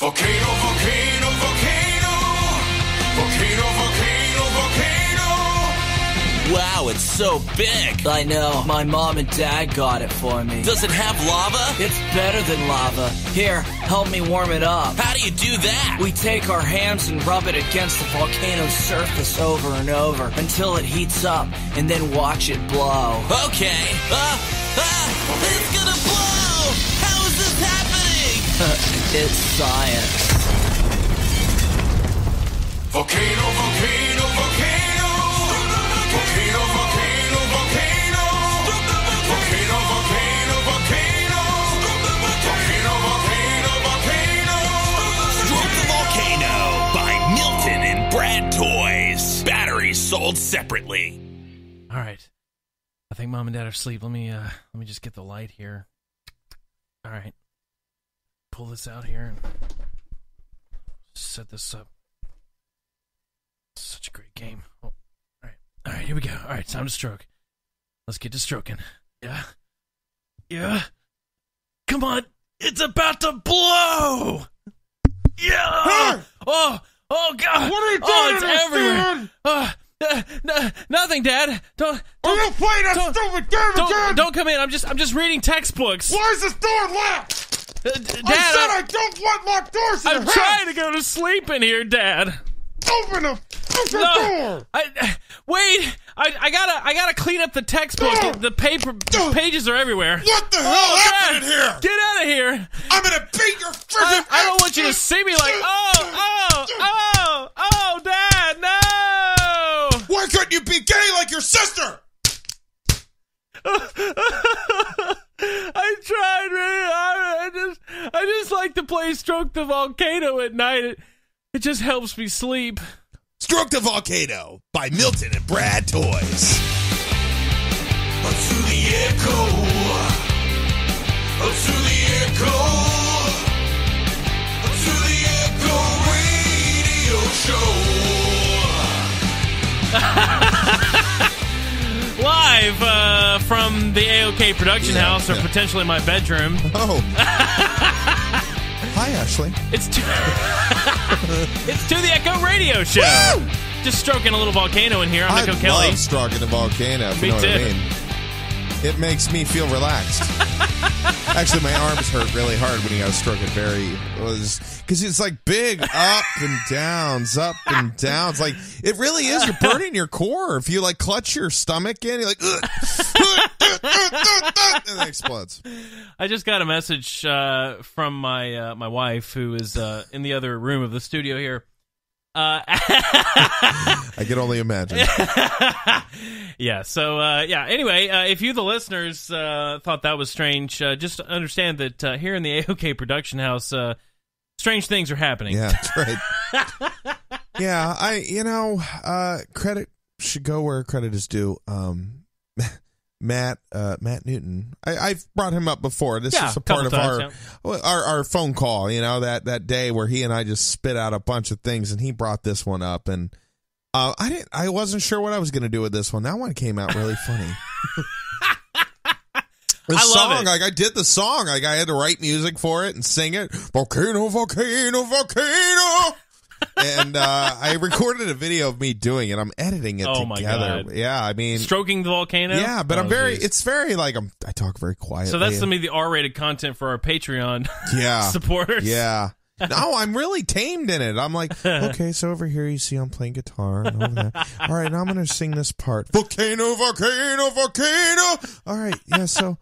Volcano, volcano, volcano. Volcano, volcano, volcano. Wow, it's so big. I know. My mom and dad got it for me. Does it have lava? It's better than lava. Here, help me warm it up. How do you do that? We take our hands and rub it against the volcano's surface over and over until it heats up, and then watch it blow. Okay. It's gonna blow! How is this happening? It's science. Volcano, volcano, volcano. Volcano, volcano, volcano. Volcano, volcano, volcano. Volcano, volcano, volcano. Stroke the Volcano by Milton and Brad Toys. Batteries sold separately. All right. I think Mom and Dad are asleep. Let me just get the light here. All right. Pull this out here and set this up. Such a great game. Oh, all right, here we go. All right, time to stroke. Let's get to stroking. Yeah. Yeah. Come on. It's about to blow. Yeah. Oh, God. What are you doing? Oh, it's everywhere. Nothing, Dad. Don't you playing that stupid game again? Don't come in. I'm just reading textbooks. Why is this door locked? Dad, I don't want locked doors in I'm the trying house. to go to sleep in here, Dad. Open the door. Wait. I gotta clean up the textbook. No. The pages are everywhere. What the hell happened in here? Get out of here. I'm gonna beat your freaking I don't want you to see me like, oh, Dad, no. Why couldn't you be gay like your sister? I tried really hard. I just like to play Stroke the Volcano at night. It just helps me sleep. Stroke the Volcano by Milton and Brad Toys. Up to the echo. Up to the echo. Up to the echo radio show. Live from the AOK production house, or potentially my bedroom. Oh. Hi, Ashley. It's to the Echo Radio Show. Woo! Just stroking a little volcano in here. I'm Echo I Kelly. love stroking the volcano, if Me you know too. what I mean. It makes me feel relaxed. Actually, my arms hurt really hard when you got to stroke it because it's like big up and downs, up and downs. Like, it really is. You're burning your core. If you, like, clutch your stomach in, you're like, and it explodes. I just got a message from my wife, who is in the other room of the studio here. I can only imagine. Yeah, so, anyway, if you, the listeners, thought that was strange, just understand that here in the AOK production house, strange things are happening. Yeah, that's right. Yeah, credit should go where credit is due. Matt Newton. I've brought him up before. This is a part of our phone call, that day where he and I just spit out a bunch of things, and he brought this one up, and I wasn't sure what I was going to do with this one. That one came out really funny. Love it. I did the song. I had to write music for it and sing it. Volcano, volcano, volcano. And I recorded a video of me doing it. I'm editing it together. My God. Yeah, I mean, stroking the volcano. Yeah, but it's very like I talk very quietly. So that's some of the R-rated content for our Patreon supporters. Yeah. No, I'm really tamed in it. I'm like, okay, so over here you see I'm playing guitar. And over there. All right, now I'm going to sing this part. Volcano, volcano, volcano. All right, yeah, so,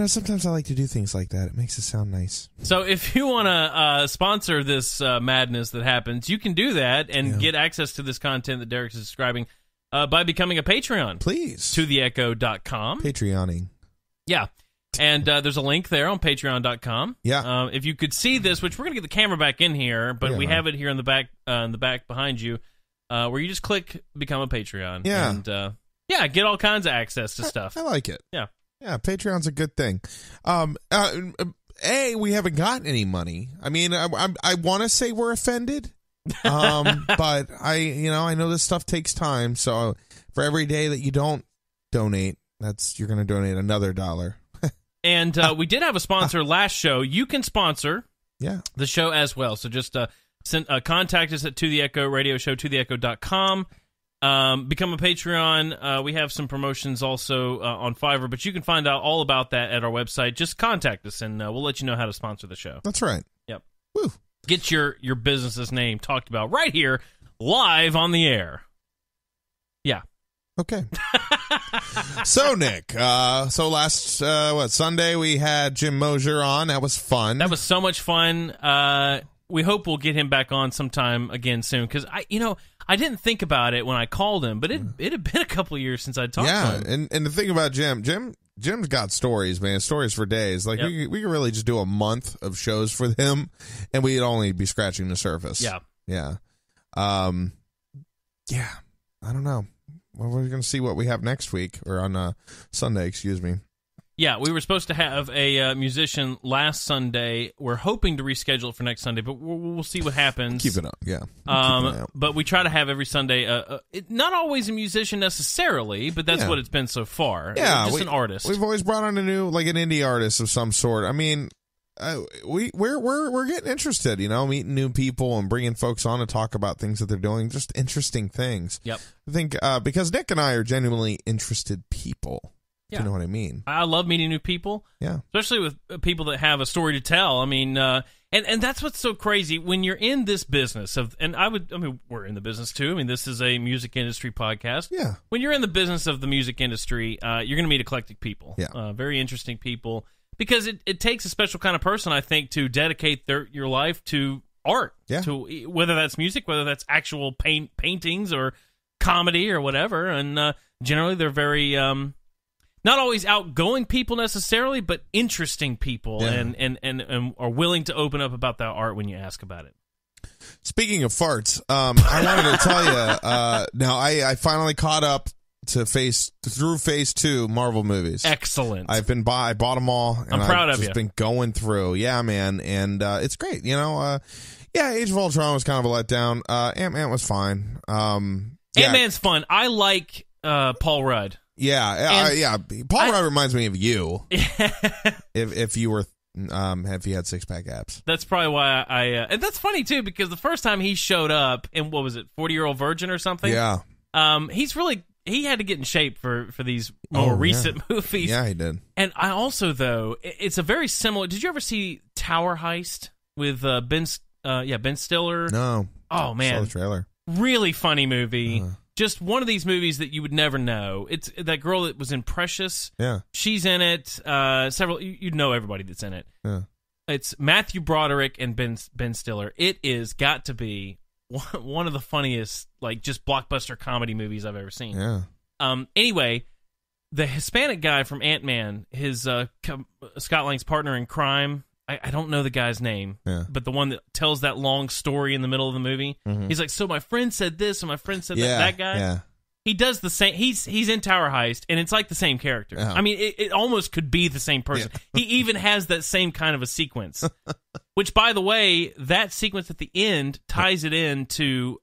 sometimes I like to do things like that. It makes it sound nice. So if you want to sponsor this madness that happens, you can do that and get access to this content that Derek's describing by becoming a Patreon. Please. To theecho.com. Patreoning. Yeah. And there's a link there on patreon.com. Yeah. If you could see this, which we're going to get the camera back in here, but we have it here in the back behind you, where you just click Become a Patreon. Yeah. And, get all kinds of access to stuff. I like it. Yeah. Yeah, Patreon's a good thing. We haven't gotten any money. I mean, I want to say we're offended, but I know this stuff takes time. So for every day that you don't donate, you're going to donate another $1. And we did have a sponsor last show. You can sponsor the show as well. So just contact us at To The Echo Radio Show, totheecho.com. Become a Patreon. We have some promotions also on Fiverr, but you can find out all about that at our website. Just contact us, and we'll let you know how to sponsor the show. That's right. Yep. Woo. Get your business's name talked about right here, live on the air. Yeah. Okay. So, Nick, last, Sunday we had Jim Mosier on. That was fun. That was so much fun. We hope we'll get him back on sometime again soon, because I didn't think about it when I called him, but it had been a couple of years since I talked to him. And the thing about Jim's got stories, man, stories for days. Like, we could really just do a month of shows for him, and we'd only be scratching the surface. Yeah. Yeah. Yeah. I don't know. Well, we're going to see what we have next week, or on Sunday, excuse me. Yeah, we were supposed to have a musician last Sunday. We're hoping to reschedule it for next Sunday, but we'll see what happens. Keep it up, yeah. But we try to have every Sunday, not always a musician necessarily, but that's what it's been so far. Yeah, just an artist. We've always brought on an indie artist of some sort. I mean, we're getting interested, meeting new people and bringing folks on to talk about things that they're doing, just interesting things. Yep. I think because Nick and I are genuinely interested people. Yeah. You know what I mean? I love meeting new people. Yeah. Especially with people that have a story to tell. I mean, and that's what's so crazy when you're in this business we're in the business too. I mean, this is a music industry podcast. Yeah. When you're in the business of the music industry, you're going to meet eclectic people. Yeah. Very interesting people, because it takes a special kind of person, I think, to dedicate your life to art. Yeah. To whether that's music, whether that's actual paintings or comedy or whatever. And generally they're very not always outgoing people necessarily, but interesting people, and are willing to open up about that art when you ask about it. Speaking of farts, I wanted to tell you, now I finally caught up to phase 2 Marvel movies. Excellent. I bought them all. And I'm proud of you. I've just been going through. Yeah, man. And it's great. Age of Ultron was kind of a letdown. Ant-Man was fine. Ant-Man's fun. I like Paul Rudd. Yeah. Paul Rudd reminds me of you. if you were, if you had 6-pack abs. That's probably why and that's funny too, because the first time he showed up in, what was it, 40-Year-Old Virgin or something? Yeah. He had to get in shape for these more recent movies. Yeah, he did. And I also, though, it's a very similar. Did you ever see Tower Heist with Ben Stiller? No. Oh man, I saw the trailer. Really funny movie. Just one of these movies that you would never know. It's that girl that was in Precious. Yeah. She's in it. Several. You know everybody that's in it. Yeah. It's Matthew Broderick and Ben Stiller. It is got to be one of the funniest, like, just blockbuster comedy movies I've ever seen. Yeah. Anyway, the Hispanic guy from Ant-Man, his Scott Lang's partner in crime, I don't know the guy's name, but the one that tells that long story in the middle of the movie. Mm-hmm. He's like, so my friend said this, and my friend said that guy. Yeah. He does the same. He's in Tower Heist, and it's like the same character. Oh. I mean, it almost could be the same person. Yeah. He even has that same kind of a sequence. Which, by the way, that sequence at the end ties it into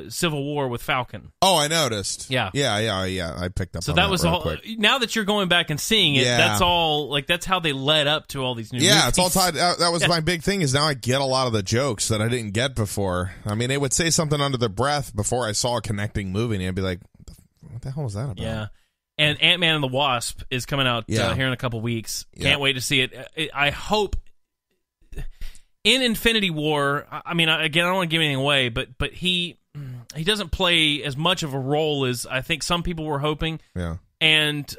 Civil War with Falcon. Oh, I noticed. Yeah. I picked up so on that was all. Quick. Now that you're going back and seeing it, that's all, like, that's how they led up to all these new movies. It's all tied. That was my big thing, is now I get a lot of the jokes that I didn't get before. I mean, they would say something under their breath before I saw a connecting movie, and I'd be like, what the hell was that about? Yeah. And Ant-Man and the Wasp is coming out here in a couple weeks. Can't wait to see it. I hope in Infinity War, I mean, again, I don't want to give anything away, but he doesn't play as much of a role as I think some people were hoping. Yeah. And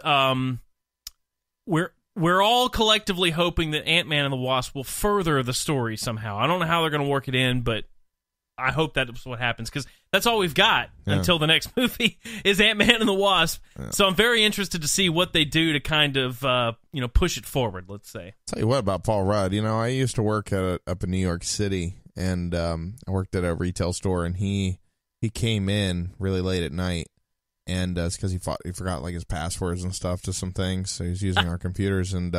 we're all collectively hoping that Ant-Man and the Wasp will further the story somehow. I don't know how they're going to work it in, but I hope that's what happens, because that's all we've got until the next movie is Ant-Man and the Wasp. Yeah. So I'm very interested to see what they do to kind of push it forward, let's say. Tell you what about Paul Rudd. I used to work up in New York City, and I worked at a retail store, and he came in really late at night, and it's because he forgot like his passwords and stuff to some things, so he's using our computers, and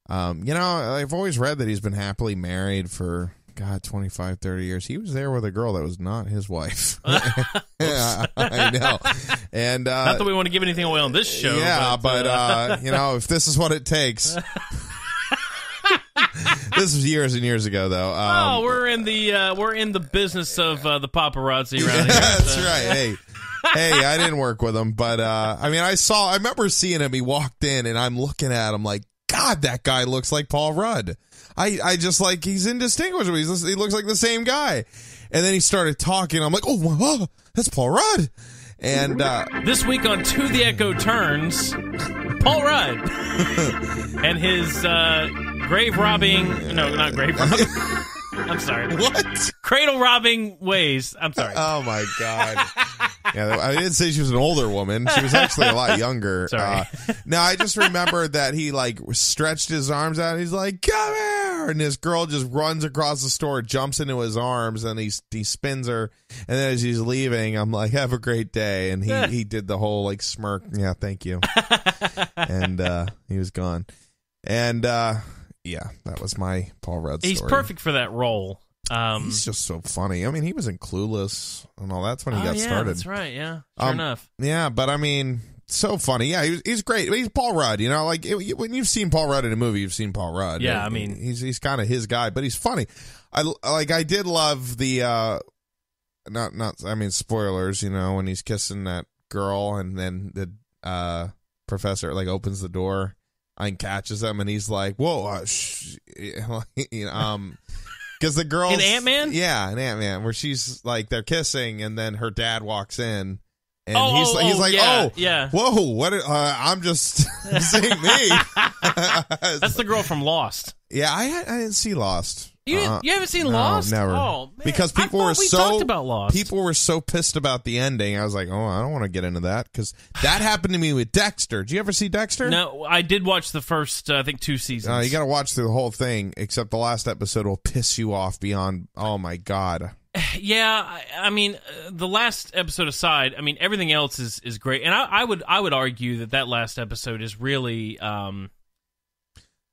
I've always read that he's been happily married for 25, 30 years. He was there with a girl that was not his wife. Yeah, I know. And not that we want to give anything away on this show. Yeah, but if this is what it takes. This was years and years ago, though. We're in the business of the paparazzi around here. That's right. Hey, I didn't work with him, but I mean, I remember seeing him. He walked in, and I'm looking at him like, God, that guy looks like Paul Rudd. I just like, he's indistinguishable. He looks like the same guy. And then he started talking. I'm like, oh, that's Paul Rudd. And this week on To the Echo Turns, Paul Rudd and his grave robbing. No, not grave robbing. I'm sorry. What? Cradle robbing ways. I'm sorry. Oh my God. Yeah, I didn't say she was an older woman. She was actually a lot younger. Sorry. No, I just remember that he like stretched his arms out. And he's like, "Come here!" And this girl just runs across the store, jumps into his arms, and he spins her. And then as he's leaving, I'm like, "Have a great day." And he did the whole like smirk. Yeah, thank you. And he was gone. And yeah, that was my Paul Rudd story. He's perfect for that role. He's just so funny. I mean, he was in Clueless and all. That's when he got started. That's right. Yeah, sure enough. Yeah, but I mean, so funny. Yeah, he's great. He's Paul Rudd. You know, like when you've seen Paul Rudd in a movie, you've seen Paul Rudd. Yeah, I mean, he's kind of his guy, but he's funny. I did love the not. I mean, spoilers. You know, when he's kissing that girl, and then the professor like opens the door and catches him, and he's like, "Whoa!" Because the girl in Ant-Man? Yeah, in Ant-Man, where she's like, they're kissing, and then her dad walks in, and he's like, yeah. Whoa, what? I'm just seeing me. That's the girl from Lost. Yeah, I didn't see Lost. You haven't seen Lost? Never. Oh, man. Because people we talked about Lost. People were so pissed about the ending. I was like, I don't want to get into that, because that happened to me with Dexter. Did you ever see Dexter? No, I did watch the first, I think, 2 seasons. You got to watch through the whole thing, except the last episode will piss you off beyond. Oh my God. Yeah, I mean, the last episode aside, I mean, everything else is great, and I would argue that last episode is really. It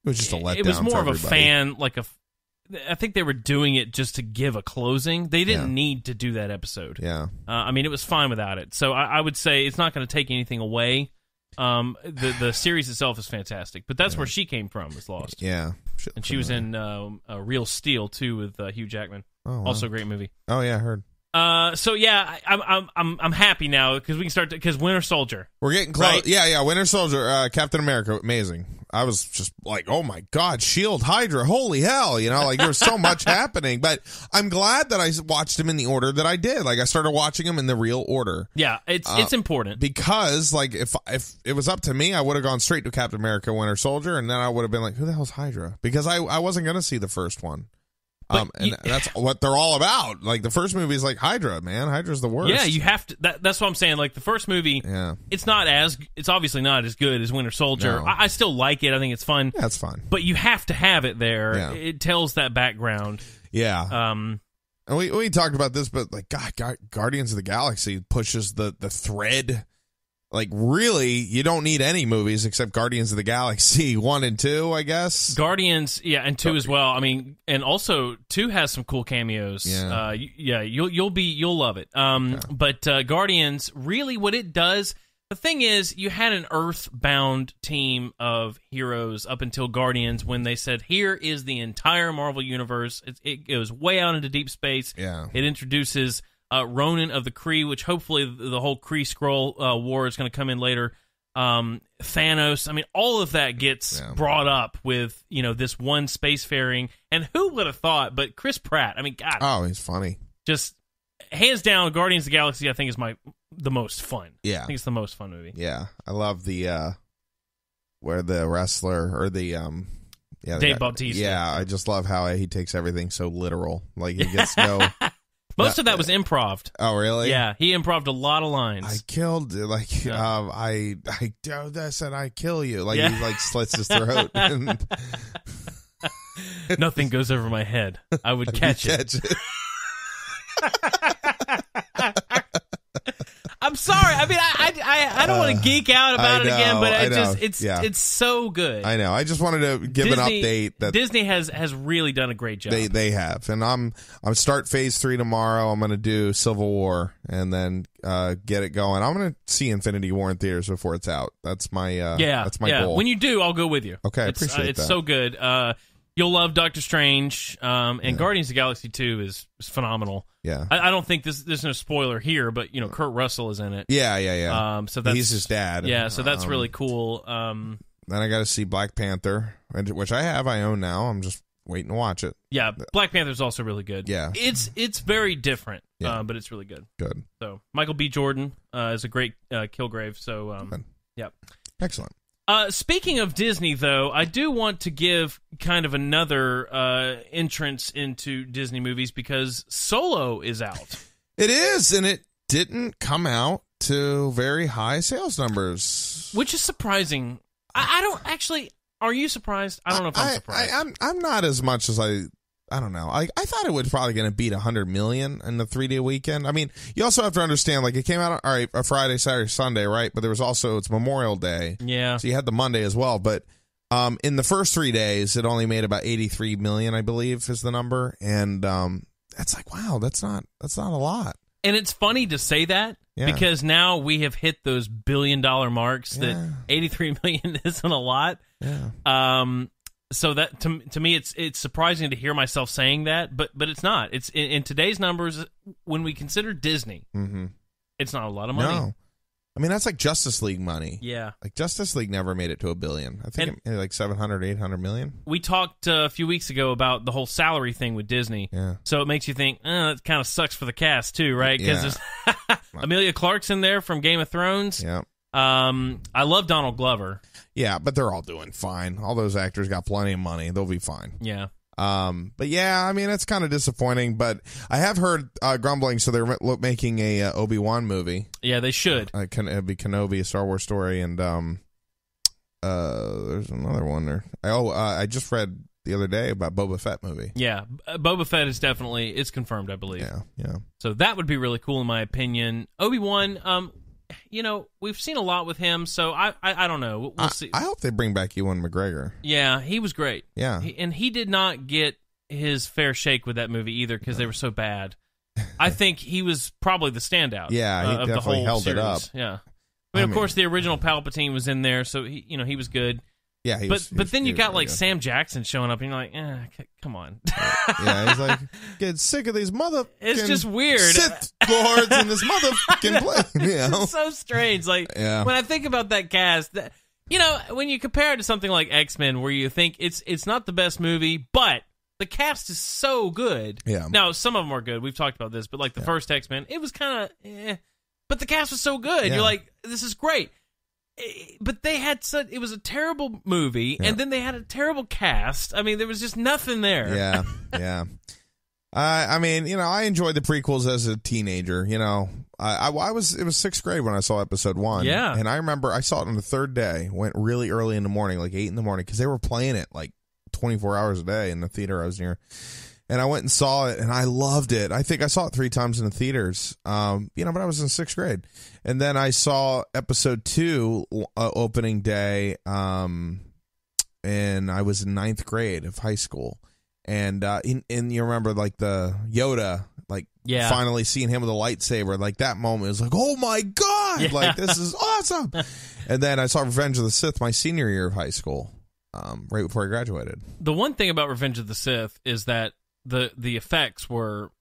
was just a letdown. It was more of everybody. A fan, like a. I think they were doing it just to give a closing. They didn't need to do that episode. Yeah. I mean, it was fine without it. So I would say it's not going to take anything away. The series itself is fantastic, but that's where she came from. Was Lost. Yeah. And she was in Real Steel too with Hugh Jackman. Oh, wow. Also a great movie. Oh yeah, I heard. So yeah, I'm happy now because we can start because Winter Soldier. We're getting close. Right? Yeah, Winter Soldier, Captain America, amazing. I was just like, oh my God, Shield, Hydra, holy hell, you know, like there was so much happening. But I'm glad that I watched him in the order that I did. Like I started watching him in the real order. Yeah, it's important because like if it was up to me, I would have gone straight to Captain America, Winter Soldier, and then I would have been like, who the hell's Hydra? Because I wasn't going to see the first one. And that's what they're all about. Like the first movie is like Hydra, man. Hydra's the worst. Yeah, you have to. That's what I'm saying. Like the first movie, it's obviously not as good as Winter Soldier. No. I still like it. I think it's fun. That's fun. But you have to have it there. Yeah. It tells that background. Yeah. And we talked about this, but like God, Guardians of the Galaxy pushes the thread. Like, really, you don't need any movies except Guardians of the Galaxy 1 and 2, I guess. Guardians, yeah, and 2 as well. I mean, and also 2 has some cool cameos. Yeah, you'll love it. But Guardians, really, what it does, the thing is, you had an Earth-bound team of heroes up until Guardians when they said, here is the entire Marvel universe. It goes way out into deep space. Yeah, it introduces Ronan of the Kree, which hopefully the whole Kree Skrull war is going to come in later. Thanos. I mean, all of that gets brought up with, this one spacefaring. And who would have thought, but Chris Pratt. I mean, God. Oh, he's funny. Just hands down, Guardians of the Galaxy, I think, is the most fun. Yeah. I think it's the most fun movie. Yeah. I love the, where the wrestler, or the, Dave Bautista. Yeah, I just love how he takes everything so literal. Like, he gets no... Most of that was improv. Oh, really? Yeah, he improved a lot I killed, I do this and I kill you. Like, he, like, slits his throat. And nothing goes over my head. I would catch it. I'm sorry. I mean, I don't want to geek out about it again, but it's so good. I know. I just wanted to give an update that Disney has really done a great job. They have, and I'm start phase 3 tomorrow. I'm going to do Civil War and then get it going. I'm going to see Infinity War in theaters before it's out. That's my that's my goal. When you do, I'll go with you. Okay, I appreciate that. It's so good. You'll love Doctor Strange, and Guardians of the Galaxy 2 is phenomenal. Yeah. I don't think there's no spoiler here, but, Kurt Russell is in it. Yeah. So that's, he's his dad. Yeah, so that's really cool. Then I got to see Black Panther, which I own now. I'm just waiting to watch it. Yeah, Black Panther's also really good. Yeah. It's very different, but it's really good. Good. So Michael B. Jordan is a great Kilgrave. So, yeah. Excellent. Speaking of Disney, though, I do want to give kind of another entrance into Disney movies because Solo is out. It is, and it didn't come out to very high sales numbers. Which is surprising. I don't actually... Are you surprised? I don't know if I'm surprised. I'm not as much as I don't know. I thought it was probably going to beat 100 million in the 3-day weekend. I mean, you also have to understand, like, it came out, all right, a Friday, Saturday, Sunday, right? But there was also, it's Memorial Day. Yeah. So you had the Monday as well. But in the first 3 days, it only made about 83 million, I believe, is the number. And that's like, wow, that's not a lot. And it's funny to say that because now we have hit those billion-dollar marks that 83 million isn't a lot. Yeah. So that to me, it's surprising to hear myself saying that, but it's not. It's in today's numbers when we consider Disney, it's not a lot of money. No. I mean, that's like Justice League money. Yeah. Like, Justice League never made it to $1 billion. I think it made like 700, 800 million. We talked a few weeks ago about the whole salary thing with Disney. Yeah. So it makes you think, that kind of sucks for the cast, too, right? Because there's Amelia Clark's in there from Game of Thrones. Yeah. I love Donald Glover. Yeah, but they're all doing fine. All those actors got plenty of money. They'll be fine. Yeah. But yeah, I mean, it's kind of disappointing, but I have heard grumbling, so they're making a Obi-Wan movie. Yeah, they should. It'd be Kenobi, a Star Wars story, and there's another one there. I just read the other day about Boba Fett movie. Yeah, Boba Fett is definitely, it's confirmed, I believe. Yeah. So that would be really cool in my opinion. Obi-Wan, we've seen a lot with him, so I don't know. We'll see. I hope they bring back Ewan McGregor. Yeah, he was great. Yeah. He did not get his fair shake with that movie either because they were so bad. I think he was probably the standout. Yeah, he of definitely the whole held series. it up. Yeah. I mean, of course, the original Palpatine was in there, so he was good. Yeah, but then you got like Sam Jackson showing up, and you're like, come on. Yeah, he's like, get sick of these It's just weird. Sith lords in this motherfucking place. It's so strange. Like when I think about that cast, when you compare it to something like X-Men, where you think it's not the best movie, but the cast is so good. Yeah. Now some of them are good. We've talked about this, but like the first X-Men, it was kind of, but the cast was so good. Yeah. You're like, this is great. But they had it was a terrible movie, and then they had a terrible cast. I mean, there was just nothing there. Yeah. I mean, I enjoyed the prequels as a teenager. It was 6th grade when I saw episode 1. Yeah. And I remember I saw it on the 3rd day, went really early in the morning, like 8 in the morning, because they were playing it like 24 hours a day in the theater I was near. And I went and saw it, and I loved it. I think I saw it 3 times in the theaters, but I was in 6th grade. And then I saw episode 2 opening day, and I was in 9th grade of high school. And you remember, like, the Yoda, like, finally seeing him with a lightsaber, like, that moment was like, oh, my God! Like, this is awesome! And then I saw Revenge of the Sith my senior year of high school, right before I graduated. The one thing about Revenge of the Sith is that the effects were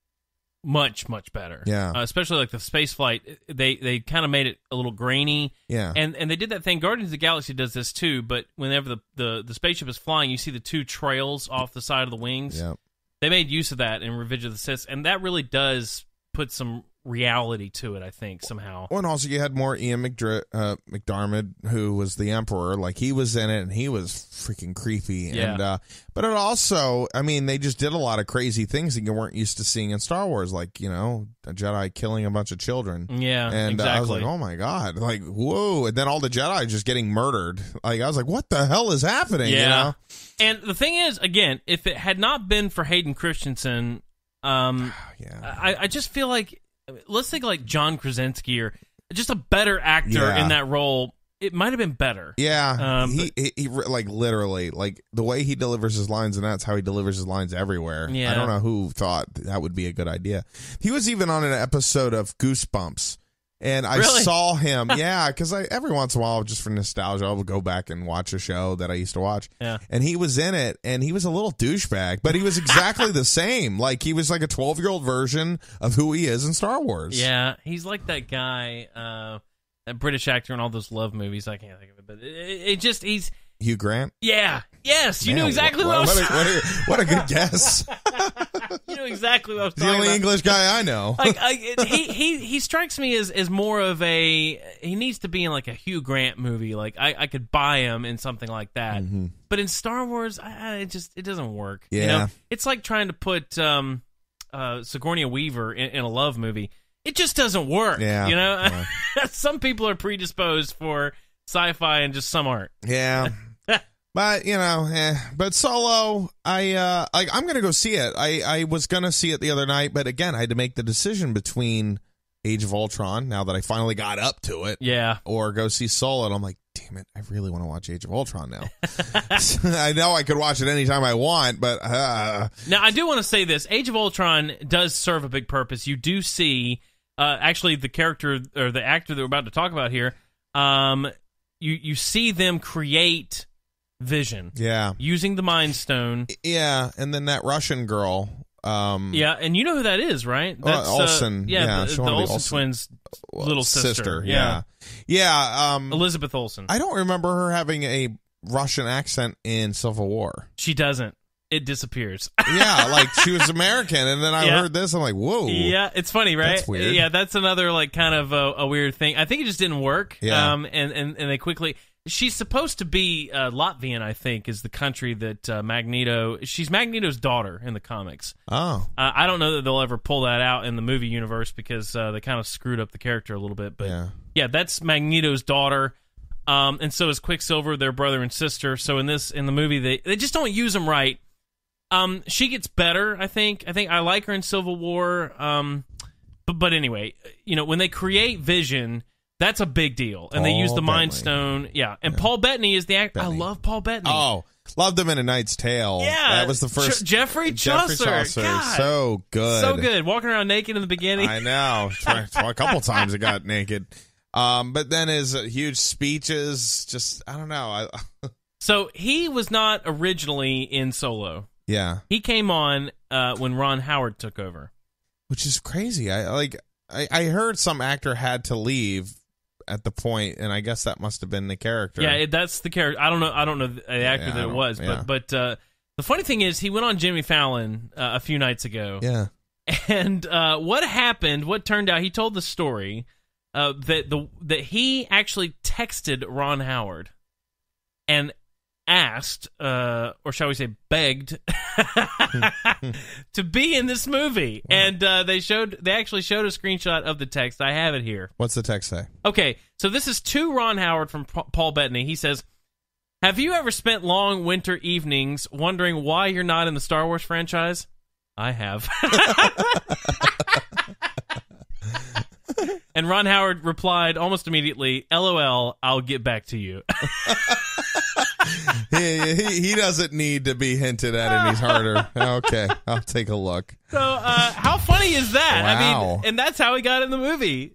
much better. Yeah. Especially like the space flight, they kind of made it a little grainy. Yeah. And they did that thing. Guardians of the Galaxy does this too, but whenever the spaceship is flying, you see the 2 trails off the side of the wings. Yeah. They made use of that in Revenge of the Sith, and that really does put some reality to it, I think, somehow. Well, and also you had more Ian McDiarmid, who was the Emperor. Like, he was in it, and he was freaking creepy. Yeah. And, but it also, I mean, they just did a lot of crazy things that you weren't used to seeing in Star Wars, like, a Jedi killing a bunch of children. Yeah, and exactly. I was like, oh my God, like, whoa. And then all the Jedi just getting murdered. Like, I was like, what the hell is happening? Yeah. And the thing is, again, if it had not been for Hayden Christensen, I just feel like, let's think like John Krasinski or just a better actor in that role. It might have been better. Yeah, he like literally, like the way he delivers his lines, and that's how he delivers his lines everywhere. Yeah. I don't know who thought that would be a good idea. He was even on an episode of Goosebumps, And I Really? saw him, because every once in a while, just for nostalgia, I'll go back and watch a show that I used to watch. Yeah. And he was in it, and he was a little douchebag, but he was exactly the same. Like, he was like a 12-year-old version of who he is in Star Wars. Yeah, he's like that guy, that British actor in all those love movies. I can't think of it, but he's... Hugh Grant? Yeah. Yes, you Man, knew exactly what I was... What a good guess. You know exactly what I was The talking only about. English guy I know. Like, he strikes me as more of a... He needs to be in, like, a Hugh Grant movie. Like, I could buy him in something like that. Mm-hmm. But in Star Wars, it doesn't work. Yeah. You know? It's like trying to put Sigourney Weaver in a love movie. It just doesn't work. Yeah. You know? Yeah. Some people are predisposed for sci-fi and just some aren't. Yeah. But, but Solo, I'm going to go see it. I was going to see it the other night, but again, I had to make the decision between Age of Ultron, now that I finally got up to it, or go see Solo, and I'm like, damn it, I really want to watch Age of Ultron now. I know I could watch it anytime I want, but... Now, I do want to say this. Age of Ultron does serve a big purpose. You do see, actually, the character, or the actor that we're about to talk about here, you see them create... Vision. Yeah. Using the Mind Stone. Yeah, and then that Russian girl. Yeah, and you know who that is, right? That's Olsen. The Olsen twins' little sister. Yeah. Yeah. Elizabeth Olsen. I don't remember her having a Russian accent in Civil War. She doesn't. It disappears. Yeah, like she was American, and then I heard this, I'm like, whoa. Yeah, it's funny, right? That's weird. Yeah, that's another like kind of a weird thing. I think it just didn't work. Yeah. And they quickly... She's supposed to be Latvian, I think, is the country that Magneto... She's Magneto's daughter in the comics. Oh. I don't know that they'll ever pull that out in the movie universe because they kind of screwed up the character a little bit. But yeah that's Magneto's daughter. And so is Quicksilver, their brother and sister. So in the movie, they just don't use them right. She gets better, I think. I like her in Civil War. But anyway, when they create Vision... That's a big deal. And they use the Mind Stone. Yeah. And Paul Bettany is the actor. I love Paul Bettany. Oh, loved him in A Knight's Tale. Yeah. That was the first. Jeffrey Chaucer. God. So good. So good. Walking around naked in the beginning. I know. A couple times he got naked. But then his huge speeches, just, I don't know. So he was not originally in Solo. Yeah. He came on when Ron Howard took over. Which is crazy. I heard some actor had to leave at the point, and I guess that must have been the character. Yeah, that's the character. I don't know the actor that it was, but the funny thing is, he went on Jimmy Fallon a few nights ago. Yeah, and what happened? What turned out? He told the story that he actually texted Ron Howard and asked, or shall we say, begged to be in this movie. Wow. And they actually showed a screenshot of the text. I have it here. What's the text say? Okay, so this is to Ron Howard from Paul Bettany. He says, "Have you ever spent long winter evenings wondering why you're not in the Star Wars franchise? I have." And Ron Howard replied almost immediately, "LOL, I'll get back to you." He doesn't need to be hinted at any harder. Okay, I'll take a look. So, how funny is that? Wow. I mean, and that's how he got in the movie.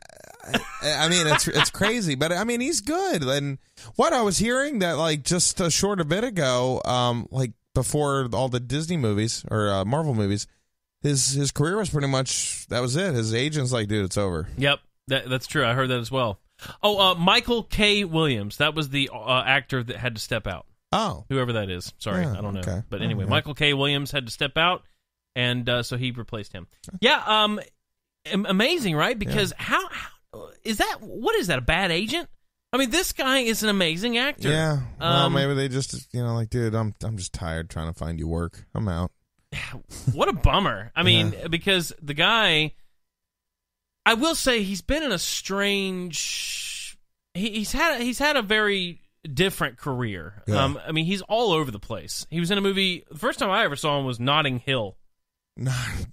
I mean, it's crazy, but I mean, he's good. And what I was hearing that, like, just a short a bit ago, like before all the Disney movies or Marvel movies, his career was pretty much, that was it. His agent's like, dude, it's over. Yep, that's true. I heard that as well. Oh, Michael K. Williams. That was the actor that had to step out. Oh. Whoever that is. Sorry, I don't know. Okay. But anyway, Michael K. Williams had to step out, and so he replaced him. Yeah, amazing, right? Because how is that? What is that, a bad agent? I mean, this guy is an amazing actor. Yeah. Well, maybe they just, like, dude, I'm just tired trying to find you work. I'm out. What a bummer. I mean, because the guy... I will say he's been in a strange. He's had a very different career. Yeah. I mean, he's all over the place. He was in a movie. The first time I ever saw him was Notting Hill.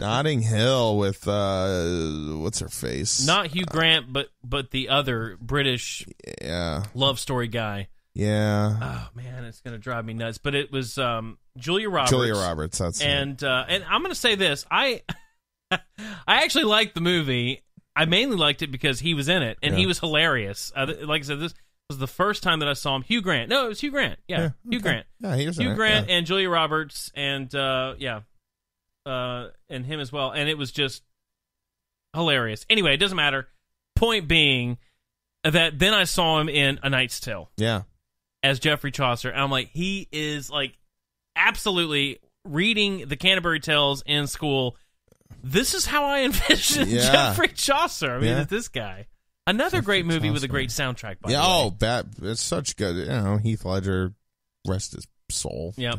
Notting Hill with what's her face? Not Hugh Grant, but the other British love story guy. Yeah. Oh man, it's gonna drive me nuts. But it was Julia Roberts. Julia Roberts. That's and I'm gonna say this. I actually liked the movie. I mainly liked it because he was in it, and he was hilarious. Like I said, this was the first time that I saw him. Hugh Grant. No, it was Hugh Grant. Yeah, Hugh Grant. Yeah, he was in Hugh it, Grant yeah. and Julia Roberts, and and him as well. And it was just hilarious. Anyway, it doesn't matter. Point being that then I saw him in A Knight's Tale. Yeah. As Geoffrey Chaucer. And I'm like, he is like absolutely reading the Canterbury Tales in school. This is how I envisioned Geoffrey Chaucer. I mean, this guy. Another great movie with a great soundtrack, by the way. It's such good. You know, Heath Ledger, rest his soul. Yeah.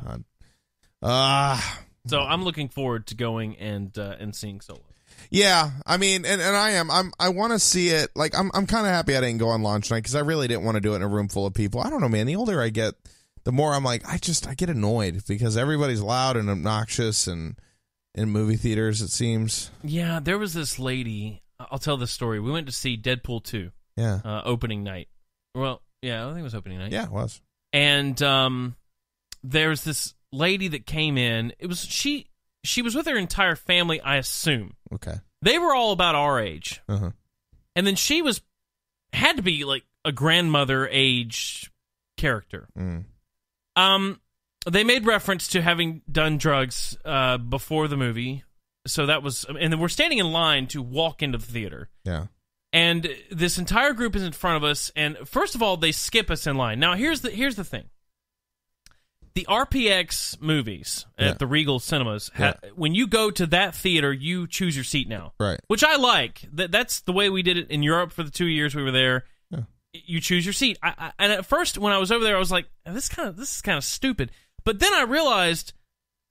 So I'm looking forward to going and seeing Solo. Yeah, I mean, and I want to see it. Like, I'm kind of happy I didn't go on launch night because I really didn't want to do it in a room full of people. I don't know, man. The older I get, the more I'm like, I get annoyed because everybody's loud and obnoxious and in movie theaters, it seems. Yeah, there was this lady. I'll tell this story. We went to see Deadpool 2. Yeah. Opening night. Well, yeah, I think it was opening night. Yeah, it was. And there's this lady that came in. It was she was with her entire family, I assume. Okay. They were all about our age. Uh-huh. And then she had to be like a grandmother age character. Mm. They made reference to having done drugs before the movie. So that was, and then we're standing in line to walk into the theater. Yeah. And this entire group is in front of us, and first of all, they skip us in line. Now, here's the thing. The RPX movies at the Regal Cinemas, when you go to that theater, you choose your seat now. Right. Which I like. That's the way we did it in Europe for the 2 years we were there. Yeah. You choose your seat. And at first, when I was over there, I was like, this is kind of stupid. But then I realized,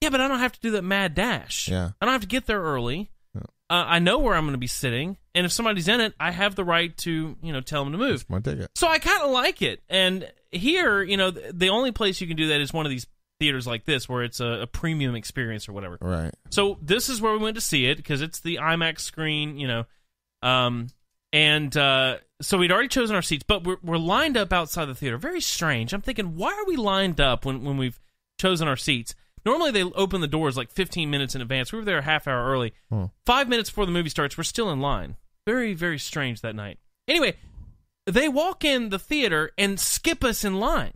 yeah, but I don't have to do that mad dash. Yeah. I don't have to get there early. Yeah. I know where I'm going to be sitting, and if somebody's in it, I have the right to, tell them to move. That's my ticket. So I kind of like it. And here, the only place you can do that is one of these theaters like this, where it's a premium experience or whatever. Right. So this is where we went to see it because it's the IMAX screen, so we'd already chosen our seats, but we're lined up outside the theater. Very strange. I'm thinking, why are we lined up when we've chosen our seats? Normally, they open the doors like 15 minutes in advance. We were there a half hour early. 5 minutes before the movie starts, we're still in line. Very, very strange that night. Anyway, they walk in the theater and skip us in line.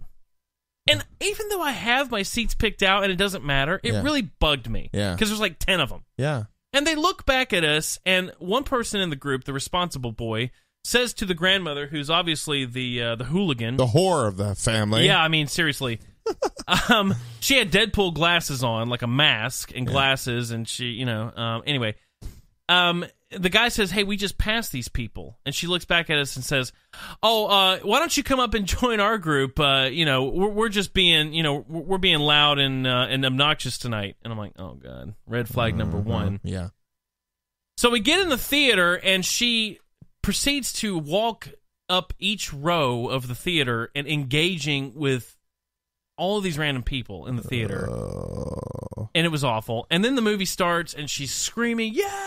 And even though I have my seats picked out and it doesn't matter, it really bugged me. Yeah. Because there's like 10 of them. Yeah. And they look back at us, and one person in the group, the responsible boy, says to the grandmother, who's obviously the hooligan. The whore of the family. Yeah, I mean, seriously. She had Deadpool glasses on, like a mask and glasses, and she, anyway. The guy says, hey, we just passed these people. And she looks back at us and says, why don't you come up and join our group? We're just being, we're being loud and obnoxious tonight. And I'm like, oh, God, red flag number one. Yeah. So we get in the theater, and she proceeds to walk up each row of the theater and engaging with all of these random people in the theater. And it was awful. And then the movie starts, and she's screaming, yeah,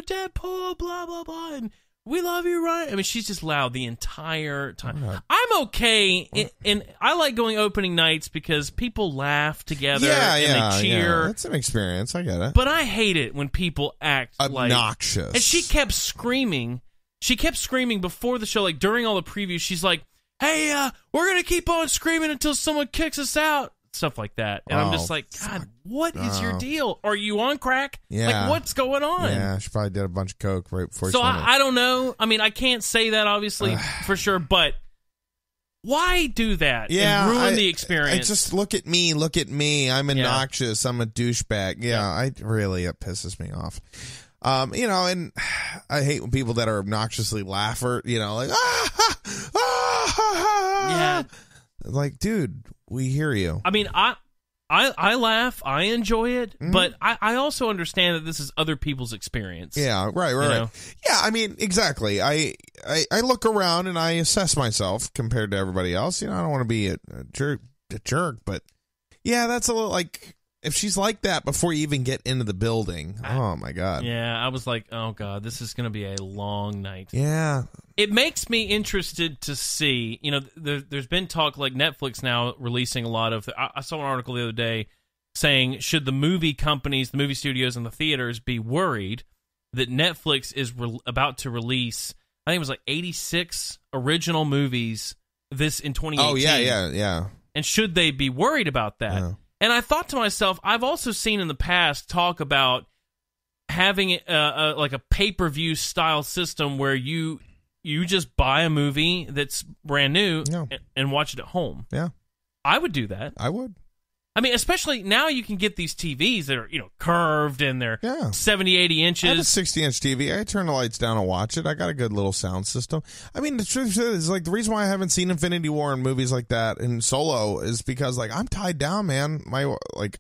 Deadpool, blah, blah, blah, and we love you, Ryan. I mean, she's just loud the entire time. I'm okay, and I like going opening nights because people laugh together and they cheer. Yeah. It's an experience. I get it. But I hate it when people act obnoxious. And she kept screaming. She kept screaming before the show, like during all the previews. She's like, hey, we're going to keep on screaming until someone kicks us out. Stuff like that. And I'm just like, God, what is your deal? Are you on crack? Yeah. Like, what's going on? Yeah, she probably did a bunch of coke right before So I don't know. I mean, I can't say that, obviously, for sure, but why do that and ruin the experience? Just look at me. I'm obnoxious. I'm a douchebag. It pisses me off. And I hate when people that are obnoxiously laugh or, like, yeah. Like, dude, we hear you. I mean, I laugh, I enjoy it, but I also understand that this is other people's experience. Yeah, right. Yeah, I mean, exactly. I look around and I assess myself compared to everybody else. I don't want to be a jerk, but yeah, that's a little like, if she's like that before you even get into the building, oh my God. Yeah, I was like, oh God, this is going to be a long night. Yeah. It makes me interested to see, there's been talk like Netflix now releasing a lot of, I saw an article the other day saying, should the movie companies, the movie studios and the theaters be worried that Netflix is about to release, I think it was like 86 original movies in 2018. Oh, yeah. And should they be worried about that? Yeah. And I thought to myself, I've also seen in the past talk about having like a pay-per-view style system where you just buy a movie that's brand new and watch it at home. Yeah. I would do that. I would. I mean, especially now you can get these TVs that are, curved and they're 70, 80 inches. I have a 60-inch TV. I turn the lights down and watch it. I got a good little sound system. I mean, the truth is, like, the reason why I haven't seen Infinity War and movies like that and Solo is because, like, I'm tied down, man.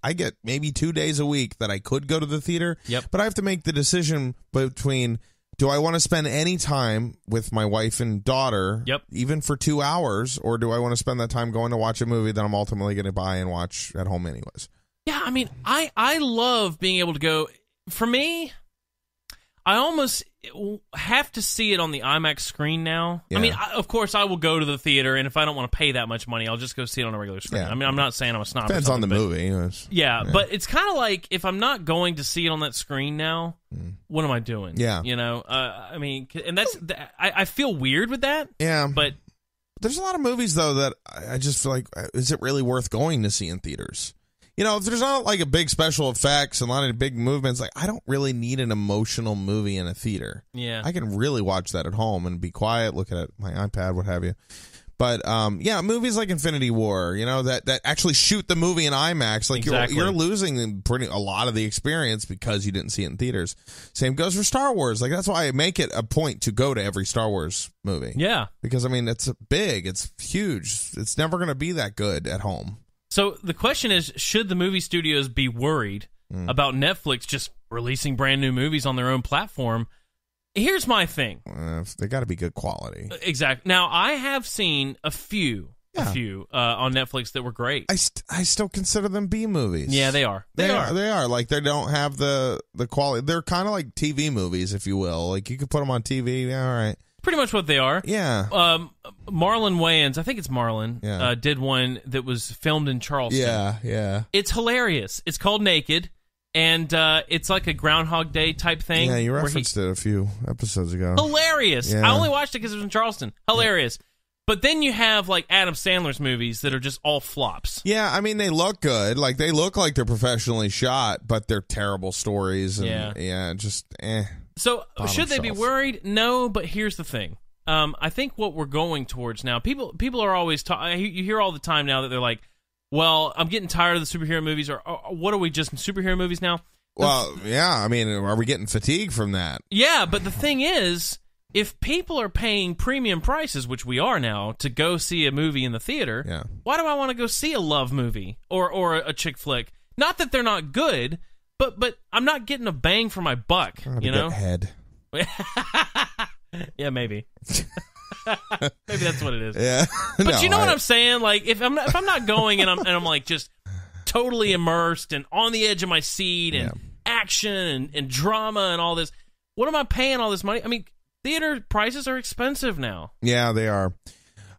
I get maybe 2 days a week that I could go to the theater. Yep. But I have to make the decision between, do I want to spend any time with my wife and daughter, even for 2 hours, or do I want to spend that time going to watch a movie that I'm ultimately going to buy and watch at home anyways? Yeah, I mean, I love being able to go. For me, I almost have to see it on the IMAX screen now. Yeah. I mean, of course, I will go to the theater, and if I don't want to pay that much money, I'll just go see it on a regular screen. Yeah. I mean, I'm not saying I'm a snob. Depends on the movie. Yeah, but it's kind of like, if I'm not going to see it on that screen now, what am I doing? Yeah. I mean, and I feel weird with that. Yeah. But there's a lot of movies, though, that I just feel like, is it really worth going to see in theaters? If there's not like a big special effects and a lot of big movements, like, I don't really need an emotional movie in a theater. Yeah. I can really watch that at home and be quiet, look at my iPad, what have you. But, movies like Infinity War, that actually shoot the movie in IMAX, like, exactly. you're losing a lot of the experience because you didn't see it in theaters. Same goes for Star Wars. Like, that's why I make it a point to go to every Star Wars movie. Yeah. Because, I mean, it's big, it's huge. It's never going to be that good at home. So the question is, should the movie studios be worried about Netflix just releasing brand new movies on their own platform? Here's my thing. They got to be good quality. Exactly. Now, I have seen a few on Netflix that were great. I still consider them B movies. Yeah, they are. They are. Like, they don't have the quality. They're kind of like TV movies, if you will. Like, you could put them on TV. Yeah, all right. Pretty much what they are. Yeah. Marlon Wayans, I think it's Marlon, did one that was filmed in Charleston. Yeah. It's hilarious. It's called Naked, and it's like a Groundhog Day type thing. Yeah, you referenced it a few episodes ago. Hilarious. Yeah. I only watched it because it was in Charleston. Hilarious. But then you have, like, Adam Sandler's movies that are just all flops. Yeah, I mean, they look good. Like, they look like they're professionally shot, but they're terrible stories. And, just. So, should they be worried? No, but here's the thing. I think what we're going towards now, people are always you hear all the time now that they're like, well, I'm getting tired of the superhero movies, or what are we, just in superhero movies now? Well, yeah, I mean, are we getting fatigued from that? Yeah, but the thing is, if people are paying premium prices, which we are now, to go see a movie in the theater, why do I want to go see a love movie or a chick flick? Not that they're not good, but I'm not getting a bang for my buck, Get head. Yeah, maybe. Maybe that's what it is. Yeah. But you know what I'm saying? Like, if I'm not going and I'm like just totally immersed and on the edge of my seat and action and drama and all this, what am I paying all this money? I mean, theater prices are expensive now. Yeah, they are.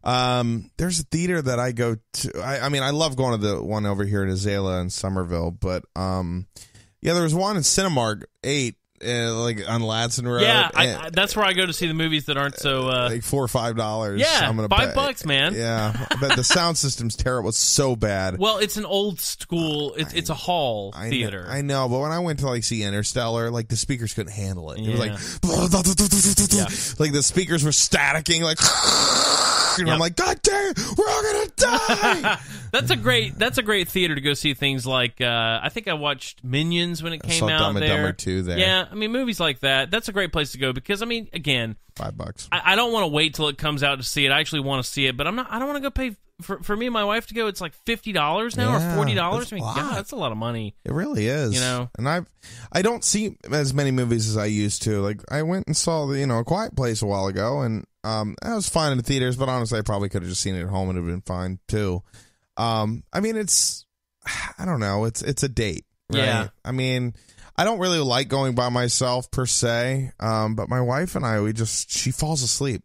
There's a theater that I go to. I mean, I love going to the one over here at Azalea in Somerville, but there was one in Cinemark 8. Like on Ladson Road. Yeah, that's where I go to see the movies that aren't so like $4 or $5. Yeah, I'm gonna $5, man. Yeah, but the sound system's terrible. It's so bad. Well, it's an old school. It's a hall theater. I know, but when I went to like see Interstellar, like the speakers couldn't handle it. It was like like the speakers were staticking, like. And I'm like, God damn, we're all gonna die. That's a great theater to go see things like. I think I watched Minions when it came out Dumb and there. Dumber 2 there. Yeah, I mean movies like that. That's a great place to go because I mean, again, $5. I don't want to wait till it comes out to see it. I actually want to see it, but I don't want to go pay for me and my wife to go. It's like $50 now or $40. I mean, God, that's a lot of money. It really is. And I don't see as many movies as I used to. Like I went and saw A Quiet Place a while ago, and that was fine in the theaters. But honestly, I probably could have just seen it at home and it would have been fine too. I mean, I don't know. It's a date, right? Yeah. I mean, I don't really like going by myself per se, but my wife and I, she falls asleep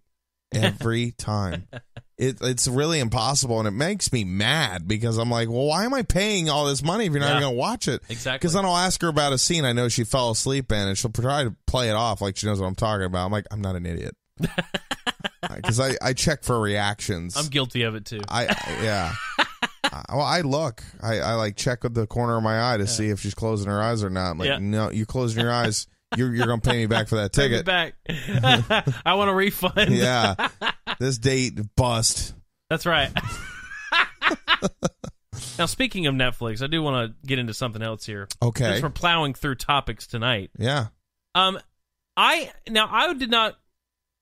every time. it's really impossible, and it makes me mad because I'm like, well, why am I paying all this money if you're not even going to watch it? Exactly. Because then I'll ask her about a scene I know she fell asleep in, and she'll try to play it off like she knows what I'm talking about. I'm like, I'm not an idiot. Because I check for reactions. I'm guilty of it too. Well, I look. I like check with the corner of my eye to see if she's closing her eyes or not. I'm like, no, you closing your eyes. You're going to pay me back for that ticket. Pay me back. I want a refund. Yeah. This date bust. That's right. Now, speaking of Netflix, I do want to get into something else here. Okay. Since we're plowing through topics tonight. Yeah. I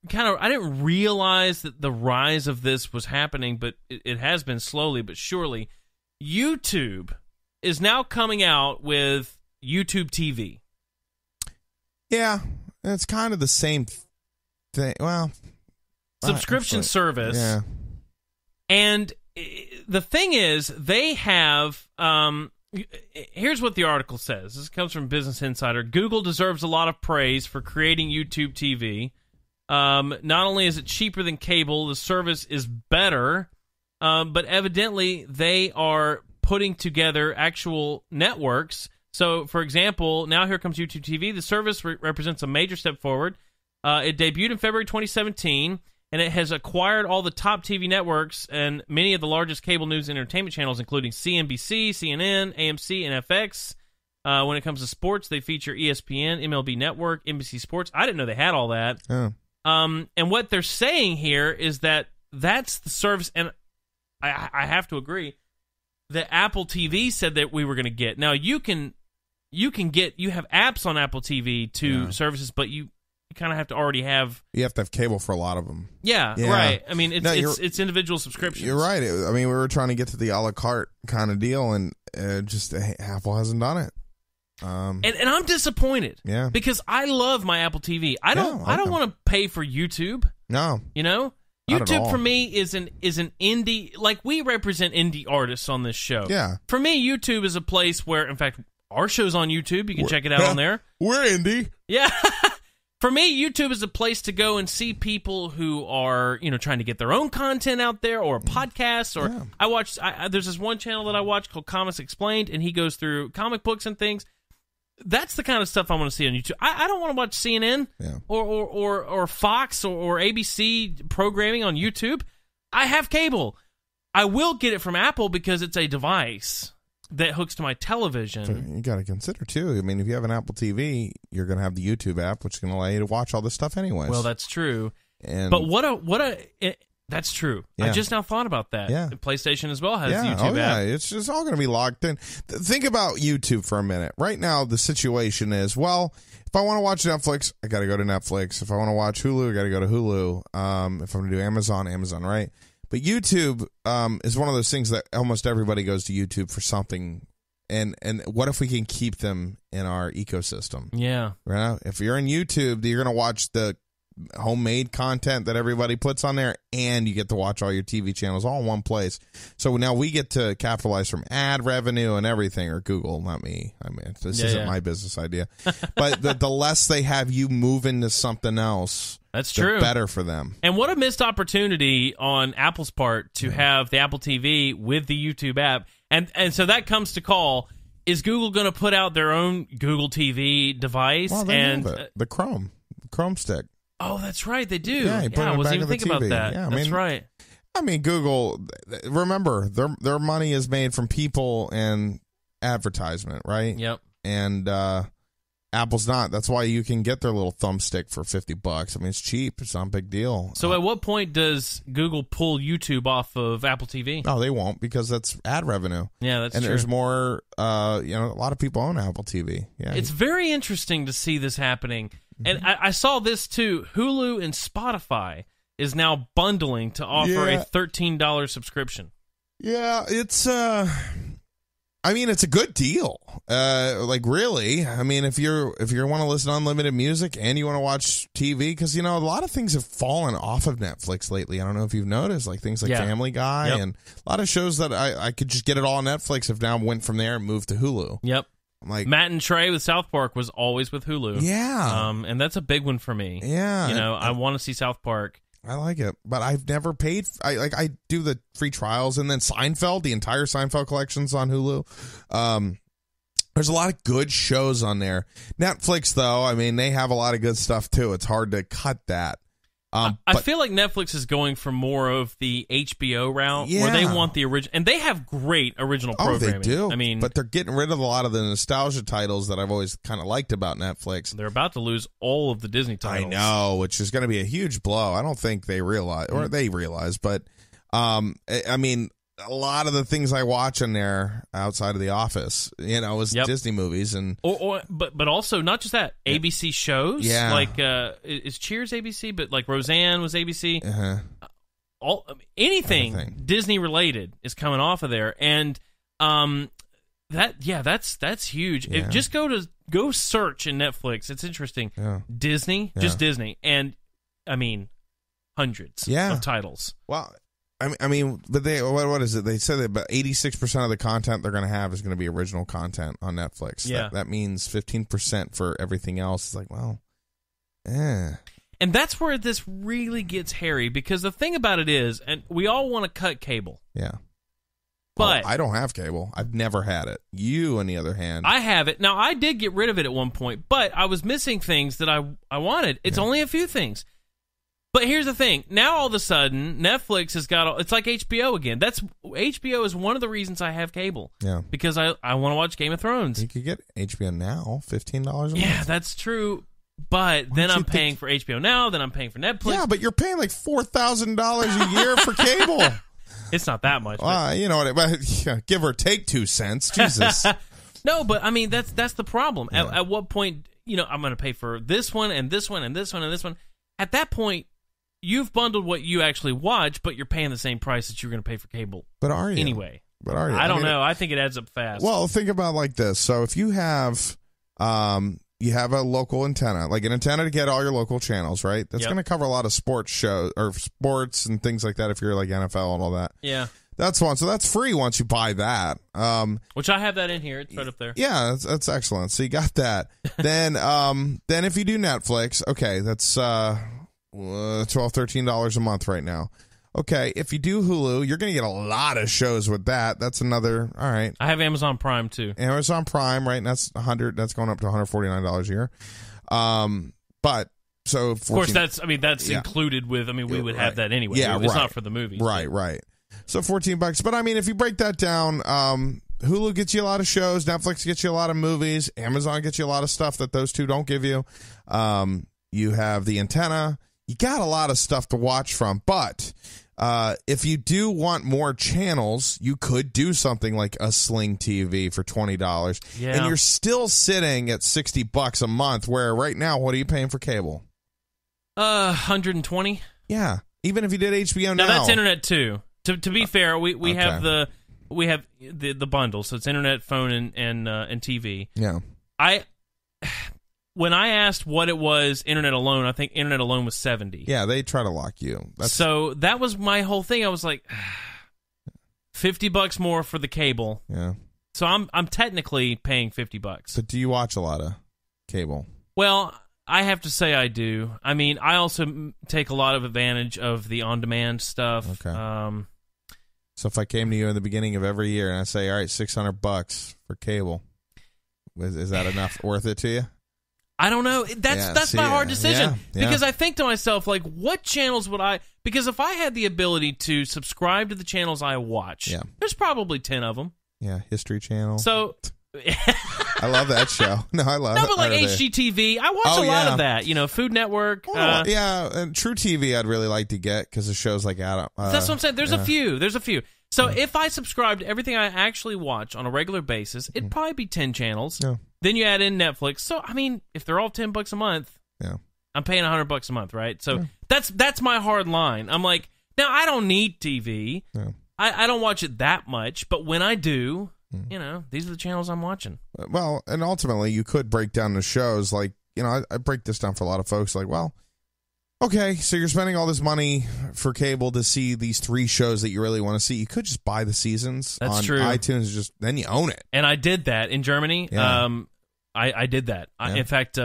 didn't realize that the rise of this was happening, but it has been slowly but surely. YouTube is now coming out with YouTube TV. Yeah, it's kind of the same thing. Well, subscription service. Yeah. And the thing is, they have... here's what the article says. This comes from Business Insider. Google deserves a lot of praise for creating YouTube TV. Not only is it cheaper than cable, the service is better, but evidently they are putting together actual networks. So, for example, now here comes YouTube TV. The service represents a major step forward. It debuted in February 2017, and it has acquired all the top TV networks and many of the largest cable news and entertainment channels, including CNBC, CNN, AMC, and FX. When it comes to sports, they feature ESPN, MLB Network, NBC Sports. I didn't know they had all that. Oh. And what they're saying here is that that's the service, and I have to agree that Apple TV said that we were going to get. Now you have apps on Apple TV to services, but you kind of have to already have. You have to have cable for a lot of them. Yeah. Right. I mean, it's individual subscriptions. You're right. I mean, we were trying to get to the a la carte kind of deal, and just Apple hasn't done it. And I'm disappointed. Yeah. Because I love my Apple TV. I don't want to pay for YouTube. No. You know? YouTube for me is an indie, like we represent indie artists on this show. Yeah. For me, YouTube is a place where, in fact, our show's on YouTube. You can check it out on there. We're indie. Yeah. For me, YouTube is a place to go and see people who are, trying to get their own content out there, or podcasts. Or there's this one channel that I watch called Comics Explained, and he goes through comic books and things. That's the kind of stuff I want to see on YouTube. I don't want to watch CNN or Fox or ABC programming on YouTube. I have cable. I will get it from Apple because it's a device that hooks to my television. You got to consider, too. I mean, if you have an Apple TV, you're going to have the YouTube app, which is going to allow you to watch all this stuff anyways. Well, that's true. But that's true. Yeah. I just now thought about that. Yeah. PlayStation as well has YouTube app. Yeah, it's just all going to be locked in. Think about YouTube for a minute. Right now, the situation is, well, if I want to watch Netflix, I got to go to Netflix. If I want to watch Hulu, I got to go to Hulu. If I'm going to do Amazon, right? But YouTube is one of those things that almost everybody goes to YouTube for something. And what if we can keep them in our ecosystem? Yeah. Right? If you're in YouTube, you're going to watch the homemade content that everybody puts on there, and you get to watch all your TV channels all in one place. So now we get to capitalize from ad revenue and everything, or Google, not me. I mean, this isn't my business idea. But the less they have you move into something else, that's true, the better for them. And what a missed opportunity on Apple's part to have the Apple TV with the YouTube app. And so that comes to call. Is Google going to put out their own Google TV device? Well, they have the Chrome stick. Oh, that's right. They do. Yeah, I wasn't even thinking about that. Yeah, that's right. I mean, Google, remember, their money is made from people and advertisement, right? Yep. And Apple's not. That's why you can get their little thumbstick for $50. I mean, it's cheap. It's not a big deal. So at what point does Google pull YouTube off of Apple TV? No, they won't, because that's ad revenue. Yeah, that's and true. There's more, a lot of people own Apple TV. Yeah. It's very interesting to see this happening. And I saw this too. Hulu and Spotify is now bundling to offer a $13 subscription. Yeah, it's it's a good deal. Really. I mean, if you want to listen to unlimited music and you want to watch TV, because a lot of things have fallen off of Netflix lately. I don't know if you've noticed, like things like Family Guy and a lot of shows that I could just get it all on Netflix have now went from there and moved to Hulu. Yep. Like Matt and Trey with South Park was always with Hulu. Yeah. And that's a big one for me. Yeah. I want to see South Park. I like it, but I've never paid. I do the free trials, and then Seinfeld, the entire Seinfeld collection's on Hulu. There's a lot of good shows on there. Netflix, though, I mean, they have a lot of good stuff too. It's hard to cut that. I feel like Netflix is going for more of the HBO route, where they want the original, and they have great original programming. Oh, they do. I mean, but they're getting rid of a lot of the nostalgia titles that I've always kind of liked about Netflix. They're about to lose all of the Disney titles. I know, which is going to be a huge blow. I don't think they realize, or they realize, but I mean, a lot of the things I watch in there outside of The Office, is Disney movies, and but also not just that, ABC shows. Yeah, like is Cheers ABC, but like Roseanne was ABC. Anything Disney related is coming off of there, and that's huge. Yeah. Just go search in Netflix. It's interesting. Yeah. Disney, just Disney, and I mean hundreds of titles. Well, I mean, but what is it? They said that about 86% of the content they're going to have is going to be original content on Netflix. Yeah. That means 15% for everything else. It's like, well, And that's where this really gets hairy, because the thing about it is, and we all want to cut cable. Yeah. But I don't have cable. I've never had it. You, on the other hand. I have it. Now, I did get rid of it at one point, but I was missing things that I wanted. It's only a few things. But here's the thing. Now, all of a sudden, Netflix has got... It's like HBO again. HBO is one of the reasons I have cable. Yeah. Because I want to watch Game of Thrones. You could get HBO Now, $15 a month. Yeah, that's true. But then I'm paying for HBO Now, then I'm paying for Netflix. Yeah, but you're paying like $4,000 a year for cable. It's not that much. You know what? Give or take 2 cents. Jesus. No, but I mean, that's the problem. Yeah. At what point, I'm going to pay for this one and this one and this one and this one. At that point, you've bundled what you actually watch, but you're paying the same price that you're going to pay for cable. But are you? Anyway. But are you? I don't know. I think it adds up fast. Well, think about it like this. So if you have a local antenna, like an antenna to get all your local channels, right? That's going to cover a lot of sports shows or sports and things like that if you're like NFL and all that. Yeah. That's one. So that's free once you buy that. Which I have that in here. It's right up there. Yeah, that's excellent. So you got that. then if you do Netflix, okay, that's $12, $13 a month right now. Okay, if you do Hulu, you're going to get a lot of shows with that. That's another, all right. I have Amazon Prime, too. Amazon Prime, right? And that's that's going up to $149 a year. But, so... of course, that's included with, we would have that anyway. Yeah, it's not for the movies. Right. So $14. But, if you break that down, Hulu gets you a lot of shows. Netflix gets you a lot of movies. Amazon gets you a lot of stuff that those two don't give you. You have the antenna. You got a lot of stuff to watch from, but if you do want more channels, you could do something like a Sling TV for $20, and you're still sitting at $60 a month. Where right now, what are you paying for cable? $120. Yeah, even if you did HBO now. Now that's internet too. To be fair, we have the bundle, so it's internet, phone, and TV. Yeah, When I asked what it was, internet alone, I think internet alone was $70. Yeah, they try to lock you. So that was my whole thing. I was like, $50 more for the cable. Yeah. So I'm technically paying $50. But do you watch a lot of cable? Well, I have to say I do. I also take a lot of advantage of the on-demand stuff. Okay. So if I came to you in the beginning of every year and I say, all right, $600 for cable, is that enough worth it to you? I don't know. That's my hard decision. Because I think to myself, like, what channels would I... Because if I had the ability to subscribe to the channels I watch, there's probably 10 of them. Yeah, History Channel. So... I love that show. No, I love it. No, but like HGTV, I watch a lot of that. Food Network. And True TV I'd really like to get because the show's like Adam. That's what I'm saying. There's a few. So if I subscribe to everything I actually watch on a regular basis, it'd probably be 10 channels. Yeah. Then you add in Netflix. So, if they're all $10 a month, I'm paying $100 a month, right? So that's my hard line. I'm like, now I don't need TV. Yeah. I don't watch it that much, but when I do, these are the channels I'm watching. Well, and ultimately you could break down the shows like, I break this down for a lot of folks like, well, okay, so you're spending all this money for cable to see these 3 shows that you really want to see. You could just buy the seasons on true. iTunes, then you own it. And I did that in Germany. Yeah. I did that. Yeah. In fact,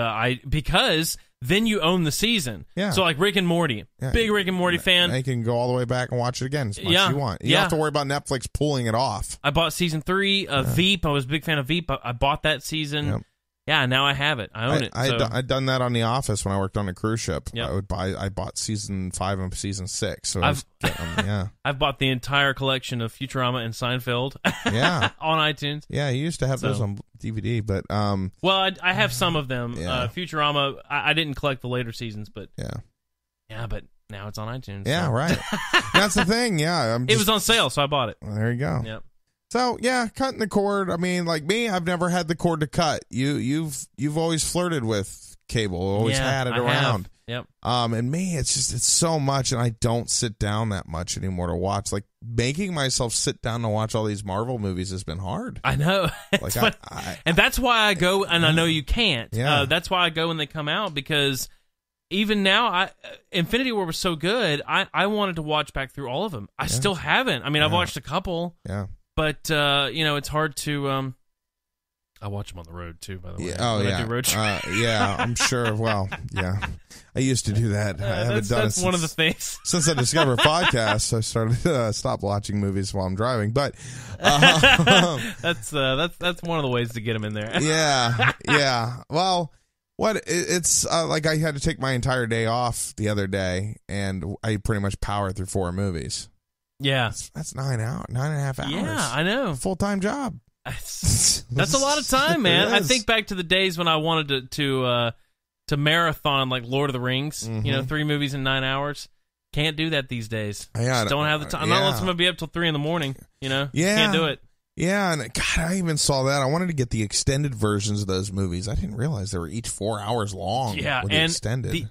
because then you own the season. Yeah. So like Rick and Morty, big Rick and Morty fan. Now you can go all the way back and watch it again as much as you want. You don't have to worry about Netflix pulling it off. I bought season 3 of Veep. I was a big fan of Veep. I bought that season. Yep. Yeah, now I have it. I own it. I'd done that on The Office when I worked on a cruise ship. Yep. I bought season 5 and season 6. So I've bought the entire collection of Futurama and Seinfeld. On iTunes. Yeah, you used to have those on DVD, but well, I have some of them. Futurama, I didn't collect the later seasons, but but now it's on iTunes. Yeah, so. right. That's the thing. Yeah, it was on sale, so I bought it. Well, there you go. Yep. So cutting the cord. I mean, like me, I've never had the cord to cut. You've always flirted with cable, always had it around. Yep. And me, it's so much, and I don't sit down that much anymore to watch. Like making myself sit down to watch all these Marvel movies has been hard. I know. Like and that's why I go, and I know you can't. Yeah. That's why I go when they come out, because even now, Infinity War was so good. I wanted to watch back through all of them. I still haven't. I mean, I've watched a couple. Yeah. But it's hard to. I watch them on the road too, by the way. I do road trips. I'm sure. Well, yeah, I used to do that. I haven't done it. That's one of the things. Since I discovered podcasts, I started stop watching movies while I'm driving. But that's one of the ways to get them in there. yeah. Well, it's like I had to take my entire day off the other day, and I pretty much powered through 4 movies. Yeah, that's 9.5 hours. Yeah, I know. Full-time job. That's a lot of time, man. I think back to the days when I wanted to marathon like Lord of the Rings. 3 movies in 9 hours. Can't do that these days. Just don't have the time. Not unless I'm gonna be up till 3 a.m. Can't do it. Yeah, and God, I even saw that. I wanted to get the extended versions of those movies. I didn't realize they were each 4 hours long. Yeah, with and extended.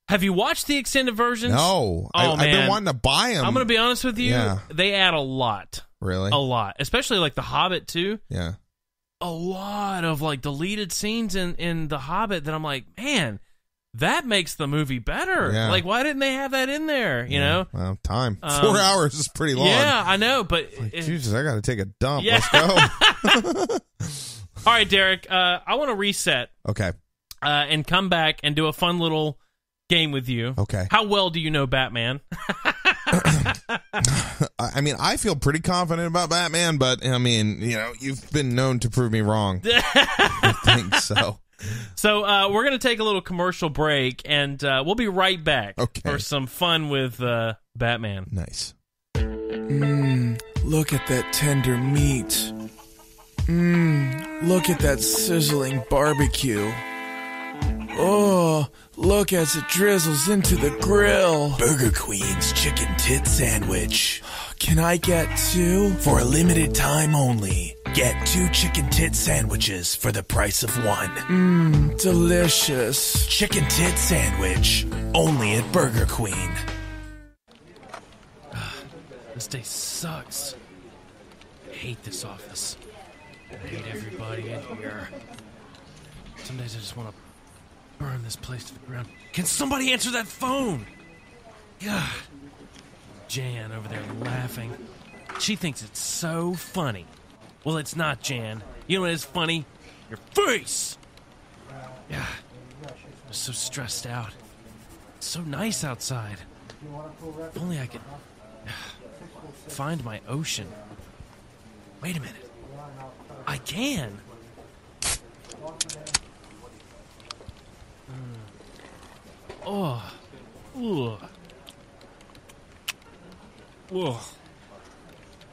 Have you watched the extended versions? No. I've been wanting to buy them. I'm going to be honest with you. Yeah. They add a lot. Really? A lot. Especially like The Hobbit, too. Yeah. A lot of like deleted scenes in The Hobbit that I'm like, man, that makes the movie better. Yeah. Like, why didn't they have that in there? You know? Well, time. 4 hours is pretty long. Yeah, I know, but... Jesus, I got to take a dump. Yeah. Let's go. All right, Derek, I want to reset. Okay. And come back and do a fun little... game with you. Okay. How well do you know Batman? I mean, I feel pretty confident about Batman, but I mean, you've been known to prove me wrong. I think so. So we're going to take a little commercial break, and we'll be right back for some fun with Batman. Nice. Look at that tender meat. Look at that sizzling barbecue. Oh, look as it drizzles into the grill. Burger Queen's Chicken Tit Sandwich. Can I get 2? For a limited time only. Get 2 Chicken Tit Sandwiches for the price of 1. Delicious. Chicken Tit Sandwich. Only at Burger Queen. This day sucks. I hate this office. I hate everybody in here. Some days I just want to burn this place to the ground. Can somebody answer that phone? God. Jan over there laughing. She thinks it's so funny. Well, it's not, Jan. You know what is funny? Your face! Yeah. I'm so stressed out. It's so nice outside. If only I could find my ocean. Wait a minute. I can. Oh. Ugh. Whoa.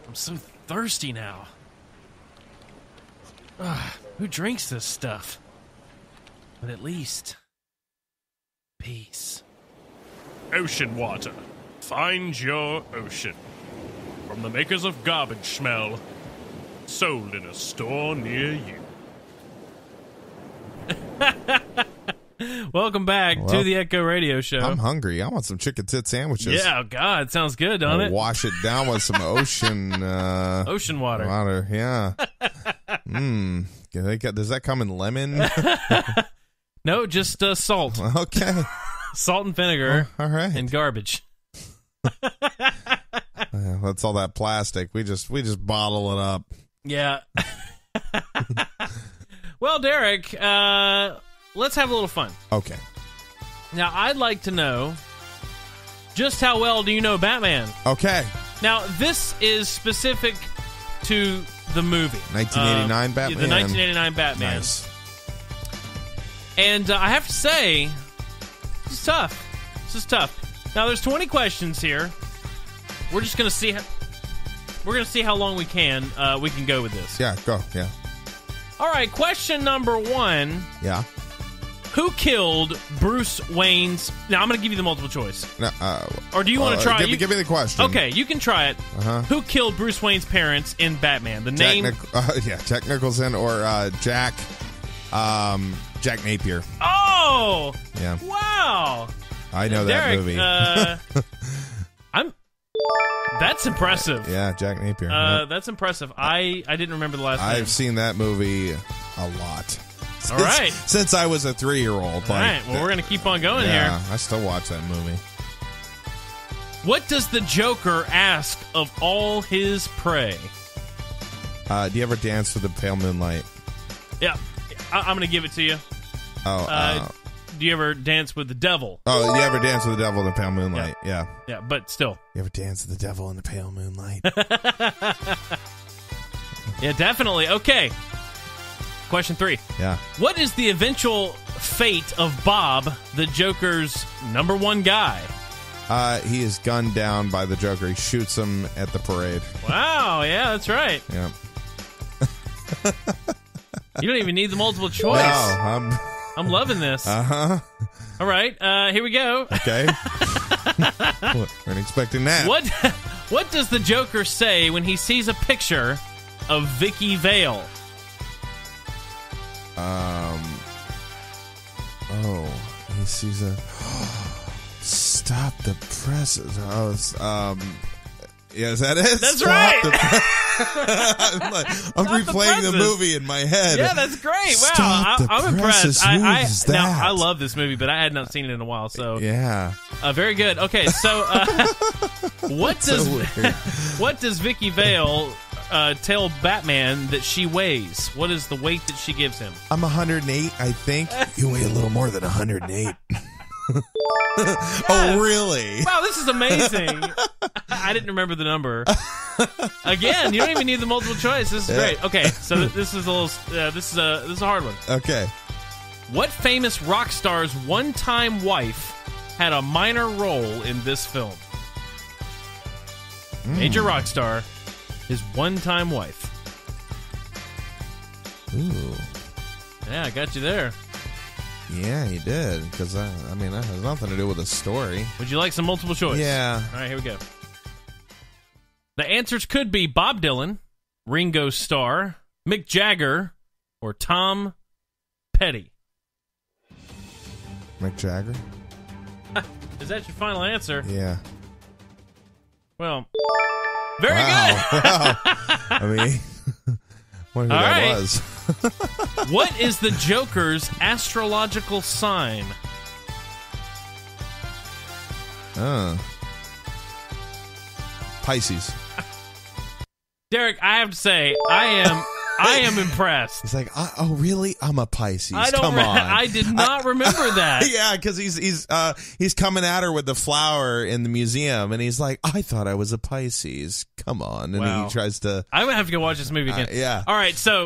I'm so thirsty now. Who drinks this stuff? But at least... peace. Ocean water. Find your ocean. From the makers of Garbage Smell. Sold in a store near you. Welcome back to the Echo Radio Show. I'm hungry. I want some chicken tit sandwiches. Yeah, God, sounds good, don't it? Wash it down with some ocean water. Water, yeah. Does that come in lemon? No, just salt. Okay. Salt and vinegar. All right. And garbage. That's all that plastic. We just bottle it up. Yeah. Well, Derek, let's have a little fun. Okay. Now, I'd like to know, just how well do you know Batman? Okay. Now, this is specific to the movie. 1989 Batman. The 1989 Batman. Nice. And I have to say, this is tough. This is tough. Now, there's 20 questions here. We're just going to see how long we can go with this. Yeah, go. Yeah. All right, question number 1. Yeah. Who killed Bruce Wayne's... Now, I'm going to give you the multiple choice. Or do you want to try... Give me the question. Okay, you can try it. Uh-huh. Who killed Bruce Wayne's parents in Batman? The name... Jack Nicholson or Jack Napier. Oh! Yeah. Wow! I know Derek, that movie. That's impressive. Yeah, Jack Napier. That's impressive. I didn't remember the last name. I've seen that movie a lot. All right. Since I was a 3-year-old. All right. Well, we're going to keep on going here. Yeah, I still watch that movie. What does the Joker ask of all his prey? Do you ever dance with the pale moonlight? Yeah. I'm going to give it to you. Do you ever dance with the devil? Oh, you ever dance with the devil in the pale moonlight? Yeah. Yeah, but still. You ever dance with the devil in the pale moonlight? Yeah, definitely. Okay. Question 3. Yeah. What is the eventual fate of Bob, the Joker's number 1 guy? He is gunned down by the Joker. He shoots him at the parade. Wow, yeah, that's right. Yeah. You don't even need the multiple choice. No, I'm loving this. Uh-huh. All right, here we go. Okay. Weren't expecting that. What does the Joker say when he sees a picture of Vicky Vale? He sees a... Stop the presses. Yeah, is that it? That's Stop right. I'm replaying the movie in my head. Yeah, that's great. Wow, Stop I'm impressed. Who's that? Now, I love this movie, but I had not seen it in a while. So yeah, very good. Okay, so what does Vicky Vale tell Batman that she weighs? What is the weight that she gives him? I'm 108, I think. You weigh a little more than 108. Oh, really? Wow, this is amazing. I didn't remember the number. Again, you don't even need the multiple choice. This is great. Okay, so this is a little. This is a hard one. Okay. What famous rock star's one-time wife had a minor role in this film? Major rock star, his one-time wife. Ooh. Yeah, I got you there. Yeah, he did. Because, that has nothing to do with the story. Would you like some multiple choice? Yeah. All right, here we go. The answers could be Bob Dylan, Ringo Starr, Mick Jagger, or Tom Petty. Mick Jagger? Is that your final answer? Yeah. Well, very good. Wow. I mean, wonder who that was. What is the Joker's astrological sign? Pisces. Derek, I have to say, I am impressed. He's like, oh, really? I'm a Pisces. Come on. I did not remember that. Yeah, because he's coming at her with the flower in the museum, and he's like, I thought I was a Pisces. Come on. And he tries to... I'm going to have to go watch this movie again. Yeah. All right, so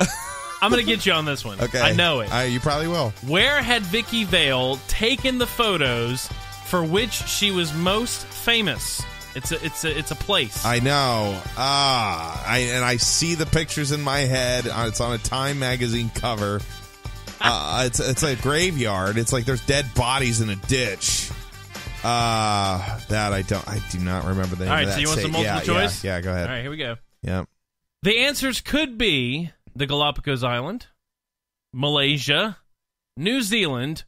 I'm going to get you on this one. Okay. I know it. You probably will. Where had Vicky Vale taken the photos for which she was most famous? It's a place. I know. I see the pictures in my head. It's on a Time magazine cover. It's a graveyard. It's like there's dead bodies in a ditch. I do not remember the name. All right, of that. so you want some multiple choice? Yeah, go ahead. All right, here we go. Yeah. The answers could be the Galapagos Island, Malaysia, New Zealand,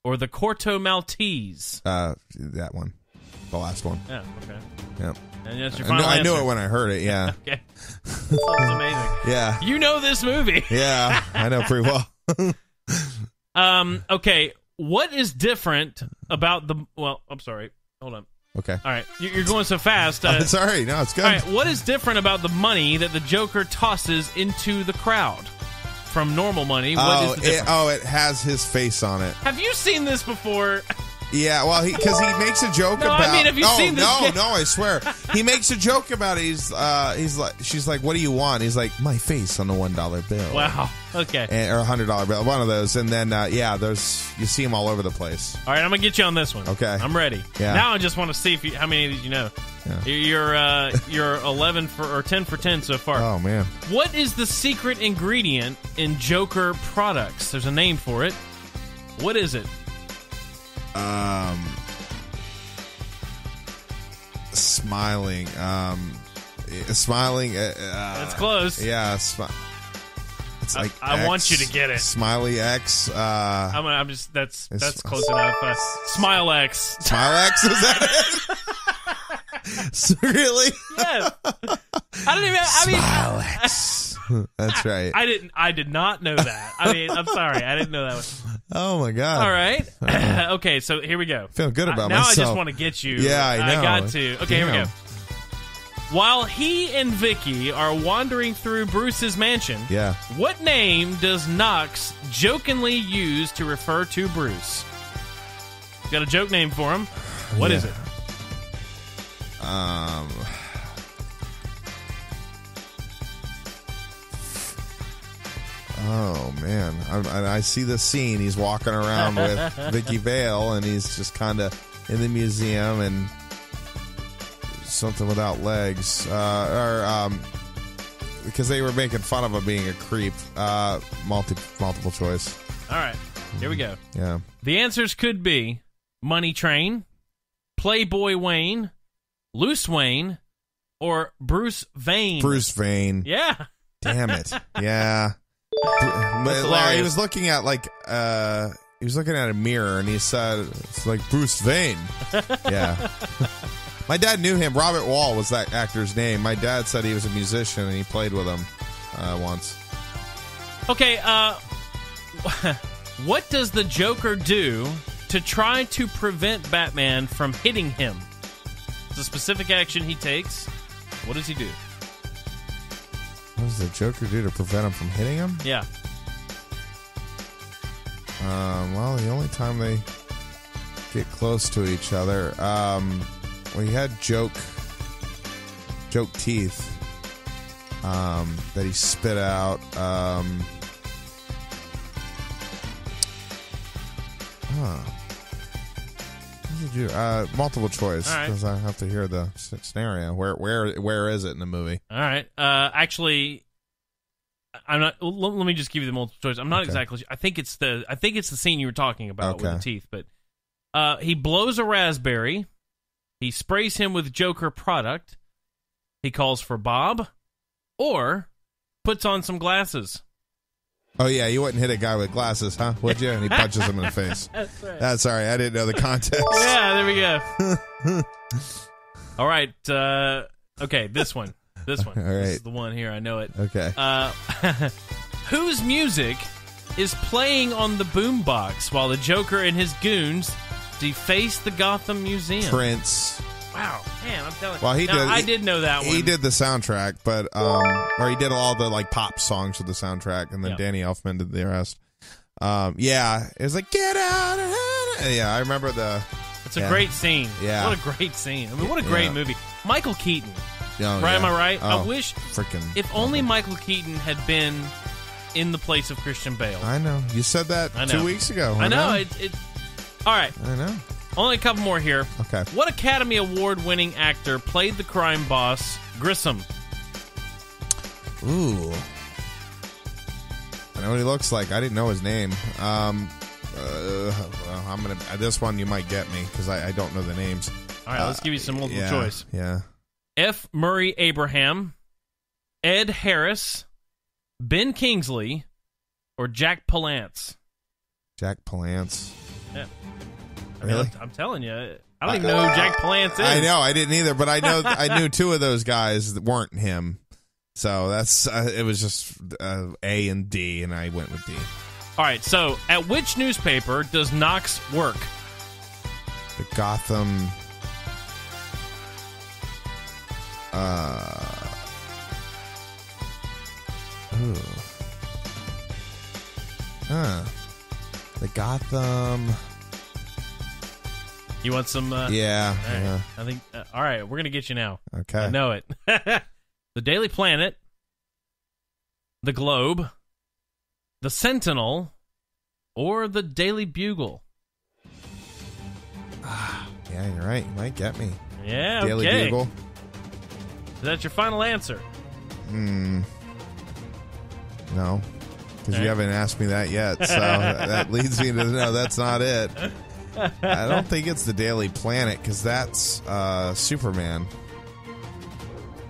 or the Corto Maltese. That one. The last one. Yeah, okay. Yep. And that's your final answer. I knew it when I heard it, yeah. Okay. That's amazing. Yeah. You know this movie. Yeah, I know pretty well. Okay, what is different about the... Well, I'm sorry. Hold on. Okay. All right, you're going so fast. It's all right. No, it's good. All right, what is different about the money that the Joker tosses into the crowd? from normal money. What is the difference? It has his face on it. Have you seen this before? Yeah, well, because he makes a joke about. I mean, have you seen this? No, I swear. He makes a joke about it. He's like, she's like, "What do you want?" He's like, "My face on a $1 bill." Wow. Okay. Or a $100 bill, one of those. And then, there's you see them all over the place. All right, I'm gonna get you on this one. Okay, I'm ready. Yeah. Now I just want to see how many of these you know. Yeah. You're 11 or 10 for 10 so far. Oh man. What is the secret ingredient in Joker products? There's a name for it. What is it? Smiling. That's close. Yeah. It's like I want you to get it. Smiley X. I'm just that's close enough. Smile X. Smile X, is that it? Really? Yes. Smile X. That's right. I did not know that. I mean, I'm sorry. I didn't know that one. Oh my god. All right. Okay, so here we go. Feel good about now myself. I just want to get you. Yeah, I know. I got to. Okay, Here we go. While he and Vicky are wandering through Bruce's mansion, what name does Knox jokingly use to refer to Bruce? Got a joke name for him. What is it? Oh man, I see the scene. He's walking around with Vicky Vale, and he's just kind of in the museum, and something without legs, because they were making fun of him being a creep. Multiple choice. All right, here we go. Yeah. The answers could be Money Train, Playboy Wayne, Loose Wayne, or Bruce Vane. Bruce Vane. Yeah. Damn it. Yeah. Well, he was looking at a mirror, and he said, "It's like Bruce Vane." Yeah. My dad knew him. Robert Wall was that actor's name. My dad said he was a musician, and he played with him once. Okay, what does the Joker do to try to prevent Batman from hitting him? It's a specific action he takes. What does he do? What does the Joker do to prevent him from hitting him? Yeah. Well, the only time they get close to each other, he had joke teeth that he spit out. Multiple choice, because I have to hear the scenario. Where is it in the movie? All right. Actually, I'm not. Let me just give you the multiple choice. I'm not exactly sure. I think it's the scene you were talking about with the teeth. But he blows a raspberry. He sprays him with Joker product. He calls for Bob, or puts on some glasses. Oh, yeah, you wouldn't hit a guy with glasses, huh? Would you? And he punches him in the face. That's right. That's all right. I didn't know the context. Yeah, there we go. All right. Okay, this one. All right. This is the one here. I know it. Okay. Whose music is playing on the boombox while the Joker and his goons deface the Gotham Museum? Prince. Wow, man, I'm telling you. Well, I did know that one. He did the soundtrack, but or he did all the pop songs for the soundtrack, and then Danny Elfman did the rest. Yeah, it was like get out. Yeah, I remember the. It's a great scene. Yeah, what a great scene. I mean, what a great movie. Michael Keaton. Oh, right? Am I right? Oh, I wish if only Michael Keaton had been in the place of Christian Bale. I know. You said that 2 weeks ago. I know. All right. I know. Only a couple more here. Okay. What Academy Award-winning actor played the crime boss Grissom? Ooh. I know what he looks like. I didn't know his name. I'm gonna. This one you might get me because I don't know the names. All right, let's give you some multiple choice. Yeah. F. Murray Abraham, Ed Harris, Ben Kingsley, or Jack Palance? Jack Palance. Yeah. Really? I'm telling you, I don't even know who Jack Palance is. I know, I didn't either, but I knew two of those guys that weren't him. So that's it was just A and D, and I went with D. All right, so at which newspaper does Knox work? The Gotham. The Gotham. You want some? Yeah. All right. Yeah. I think. All right, we're gonna get you now. Okay. I know it. The Daily Planet, the Globe, the Sentinel, or the Daily Bugle. Yeah, you're right. You might get me. Yeah. Daily okay. Bugle. Is that your final answer? No. Because you haven't asked me that yet, so that leads me to know that's not it. I don't think it's the Daily Planet, because that's Superman.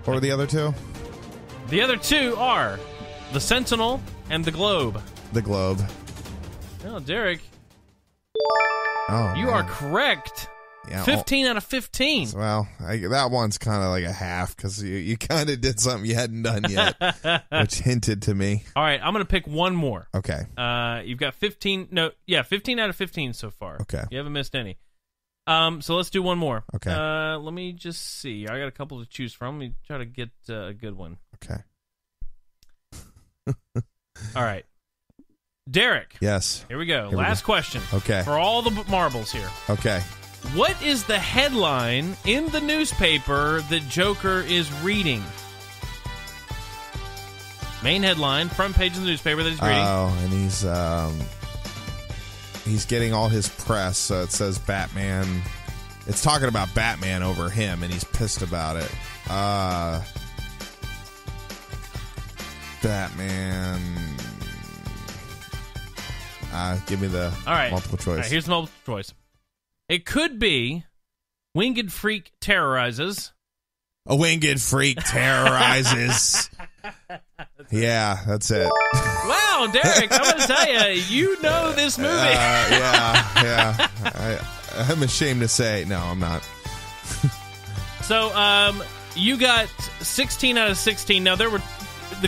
What were the other two? The other two are the Sentinel and the Globe. The Globe. Oh, Derek. Oh, you are correct. Yeah, 15 out of 15. Well, that one's kind of like a half, because you kind of did something you hadn't done yet, which hinted to me. All right, I'm going to pick one more. Okay. You've got 15 out of 15 so far. Okay. You haven't missed any. So let's do one more. Okay. Let me just see. I got a couple to choose from. Let me try to get a good one. Okay. All right. Derek. Yes. Here we go. Last question. Okay. For all the marbles here. Okay. What is the headline in the newspaper that Joker is reading? Main headline, front page of the newspaper that he's reading. Oh, and he's getting all his press, so it says Batman. It's talking about Batman over him, and he's pissed about it. Batman. Give me the multiple choice. All right, here's the multiple choice. It could be Winged Freak Terrorizes. A Winged Freak Terrorizes. Yeah, that's it. Wow, Derek, I'm going to tell you, you know this movie. Yeah. I'm ashamed to say. No, I'm not. So, you got 16 out of 16. Now, the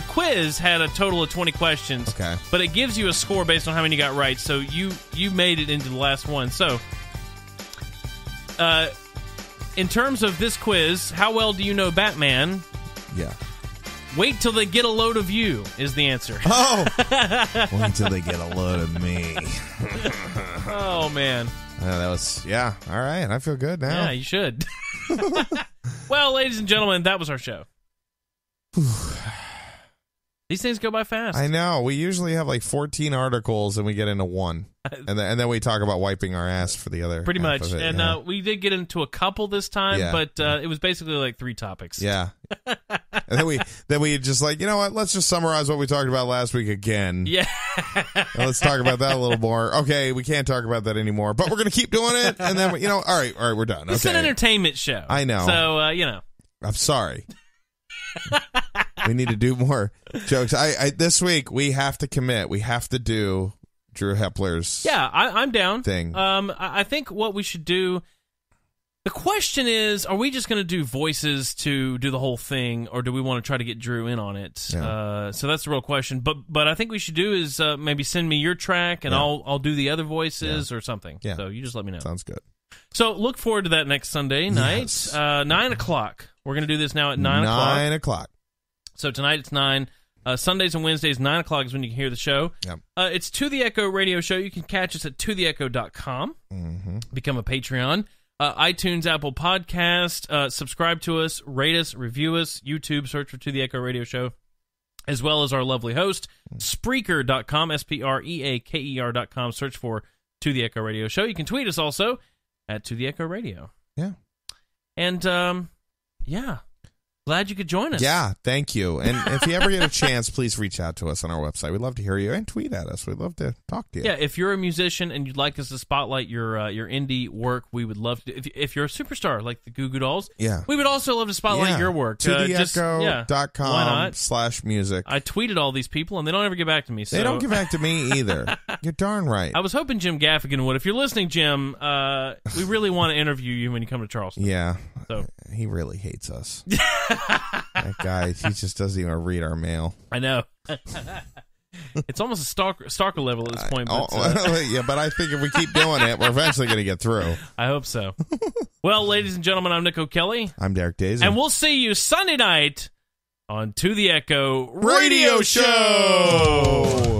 quiz had a total of 20 questions. Okay. But it gives you a score based on how many you got right. So, you made it into the last one. So, in terms of this quiz, how well do you know Batman? Yeah. Wait till they get a load of you is the answer. Oh! Wait till they get a load of me. Oh, man. That was, all right. I feel good now. Yeah, you should. Well, ladies and gentlemen, that was our show. These things go by fast. I know. We usually have like 14 articles and we get into one. And then we talk about wiping our ass for the other. Pretty much. It, and we did get into a couple this time, but it was basically like 3 topics. Yeah. And then we just like, you know what? Let's just summarize what we talked about last week again. Yeah. And let's talk about that a little more. Okay, we can't talk about that anymore, but we're going to keep doing it. And then, all right, we're done. It's an entertainment show. I know. So, I'm sorry. We need to do more jokes. I this week we have to commit. We have to do Drew Hepler's I'm down. Thing. I think what we should do. The question is, are we just going to do voices to do the whole thing, or do we want to try to get Drew in on it? Yeah. So that's the real question. But I think we should do is maybe send me your track, and I'll do the other voices or something. Yeah. So you just let me know. Sounds good. So look forward to that next Sunday night, Yes. 9 o'clock. We're going to do this now at 9 o'clock. 9 o'clock. So tonight it's 9. Sundays and Wednesdays, 9 o'clock is when you can hear the show. Yep. It's To The Echo radio show. You can catch us at totheecho.com. Mm-hmm. Become a Patreon. iTunes, Apple Podcast. Subscribe to us, rate us, review us. YouTube, search for To The Echo radio show. As well as our lovely host, Spreaker.com, Spreaker.com. Search for To The Echo radio show. You can tweet us also at To The Echo radio. Yeah. And, glad you could join us. Yeah, thank you. And if you ever get a chance, please reach out to us on our website. We'd love to hear you and tweet at us. We'd love to talk to you. Yeah, if you're a musician and you'd like us to spotlight your indie work, we would love to. If you're a superstar like the Goo Goo Dolls, we would also love to spotlight your work. ToTheEcho.com/music. I tweeted all these people and they don't ever get back to me. So. They don't get back to me either. You're darn right. I was hoping Jim Gaffigan would. If you're listening, Jim, we really want to interview you when you come to Charleston. Yeah. So he really hates us. That guy, he just doesn't even read our mail. I know. It's almost a stalker level at this point. But, yeah, but I think if we keep doing it, we're eventually going to get through. I hope so. Well, ladies and gentlemen, I'm Nick O'Kelly. I'm Derek Daisy. And we'll see you Sunday night on To The Echo Radio Show.